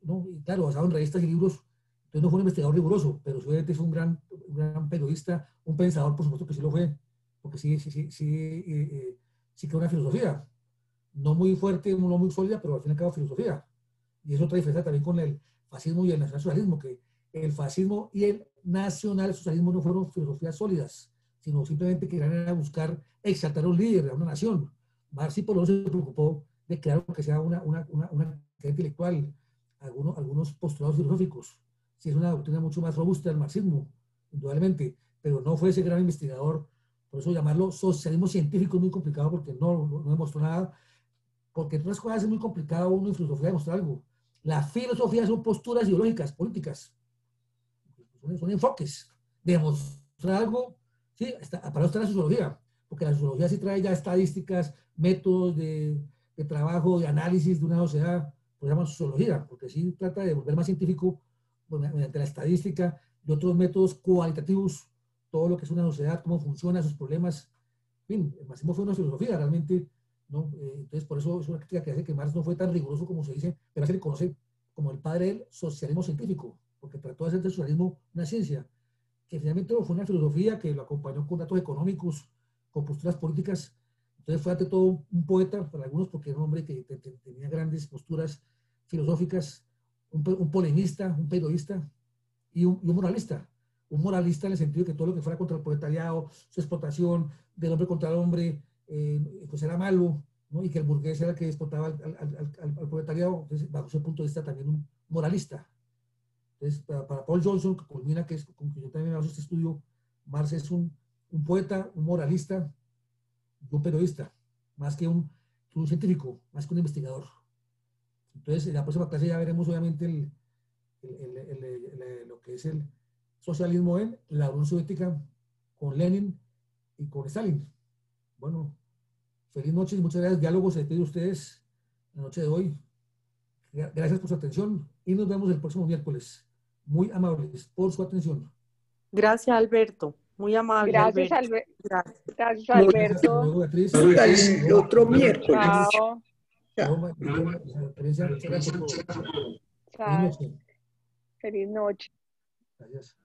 ¿no? Y claro, basado en revistas y libros. Entonces no fue un investigador riguroso, pero obviamente fue un gran periodista, un pensador, por supuesto que sí lo fue, porque sí creó una filosofía, no muy fuerte, no muy sólida, pero al fin y al cabo filosofía. Y es otra diferencia también con el fascismo y el nacionalsocialismo, que el fascismo y el nacionalsocialismo no fueron filosofías sólidas, sino simplemente que eran a buscar exaltar a un líder, a una nación. Marx y Polón se preocupó de crear lo que sea una intelectual, algunos postulados filosóficos. Sí, es una doctrina mucho más robusta del marxismo, indudablemente, pero no fue ese gran investigador. Por eso llamarlo socialismo científico es muy complicado, porque no demostró nada, porque en otras cosas es muy complicado uno en filosofía demostrar algo. La filosofía son posturas ideológicas, políticas, son enfoques. Demostrar algo, sí, para eso está la sociología, porque la sociología sí trae ya estadísticas, métodos de trabajo, de análisis de una sociedad, pues se llama sociología, porque sí trata de volver más científico, bueno, mediante la estadística y otros métodos cualitativos, todo lo que es una sociedad, cómo funciona, sus problemas. En fin, el marxismo fue una filosofía realmente, ¿no? Entonces, por eso es una crítica que hace que Marx no fue tan riguroso como se dice, pero se le conoce como el padre del socialismo científico, porque trató de hacer del socialismo una ciencia, que finalmente fue una filosofía que lo acompañó con datos económicos, con posturas políticas. Entonces fue ante todo un poeta, para algunos, porque era un hombre que tenía grandes posturas filosóficas, un polemista, un periodista y un moralista. Un moralista en el sentido de que todo lo que fuera contra el proletariado, su explotación del hombre contra el hombre, pues era malo, ¿no? Y que el burgués era el que explotaba al proletariado. Entonces, bajo ese punto de vista, también un moralista. Entonces, para Paul Johnson, que culmina, que es con que yo también hago este estudio, Marx es un poeta, un moralista y un periodista, más que un científico, más que un investigador. Entonces, en la próxima clase ya veremos obviamente lo que es el socialismo en la Unión Soviética con Lenin y con Stalin. Bueno, feliz noche y muchas gracias. Diálogo se despide de ustedes la noche de hoy. Gracias por su atención y nos vemos el próximo miércoles. Muy amables por su atención. Gracias, Alberto. Muy amable. Gracias, Alberto. Gracias, Alberto. Luego, Beatriz. Hasta el otro miércoles. Chao. Chao. Chao. Feliz noche. Gracias.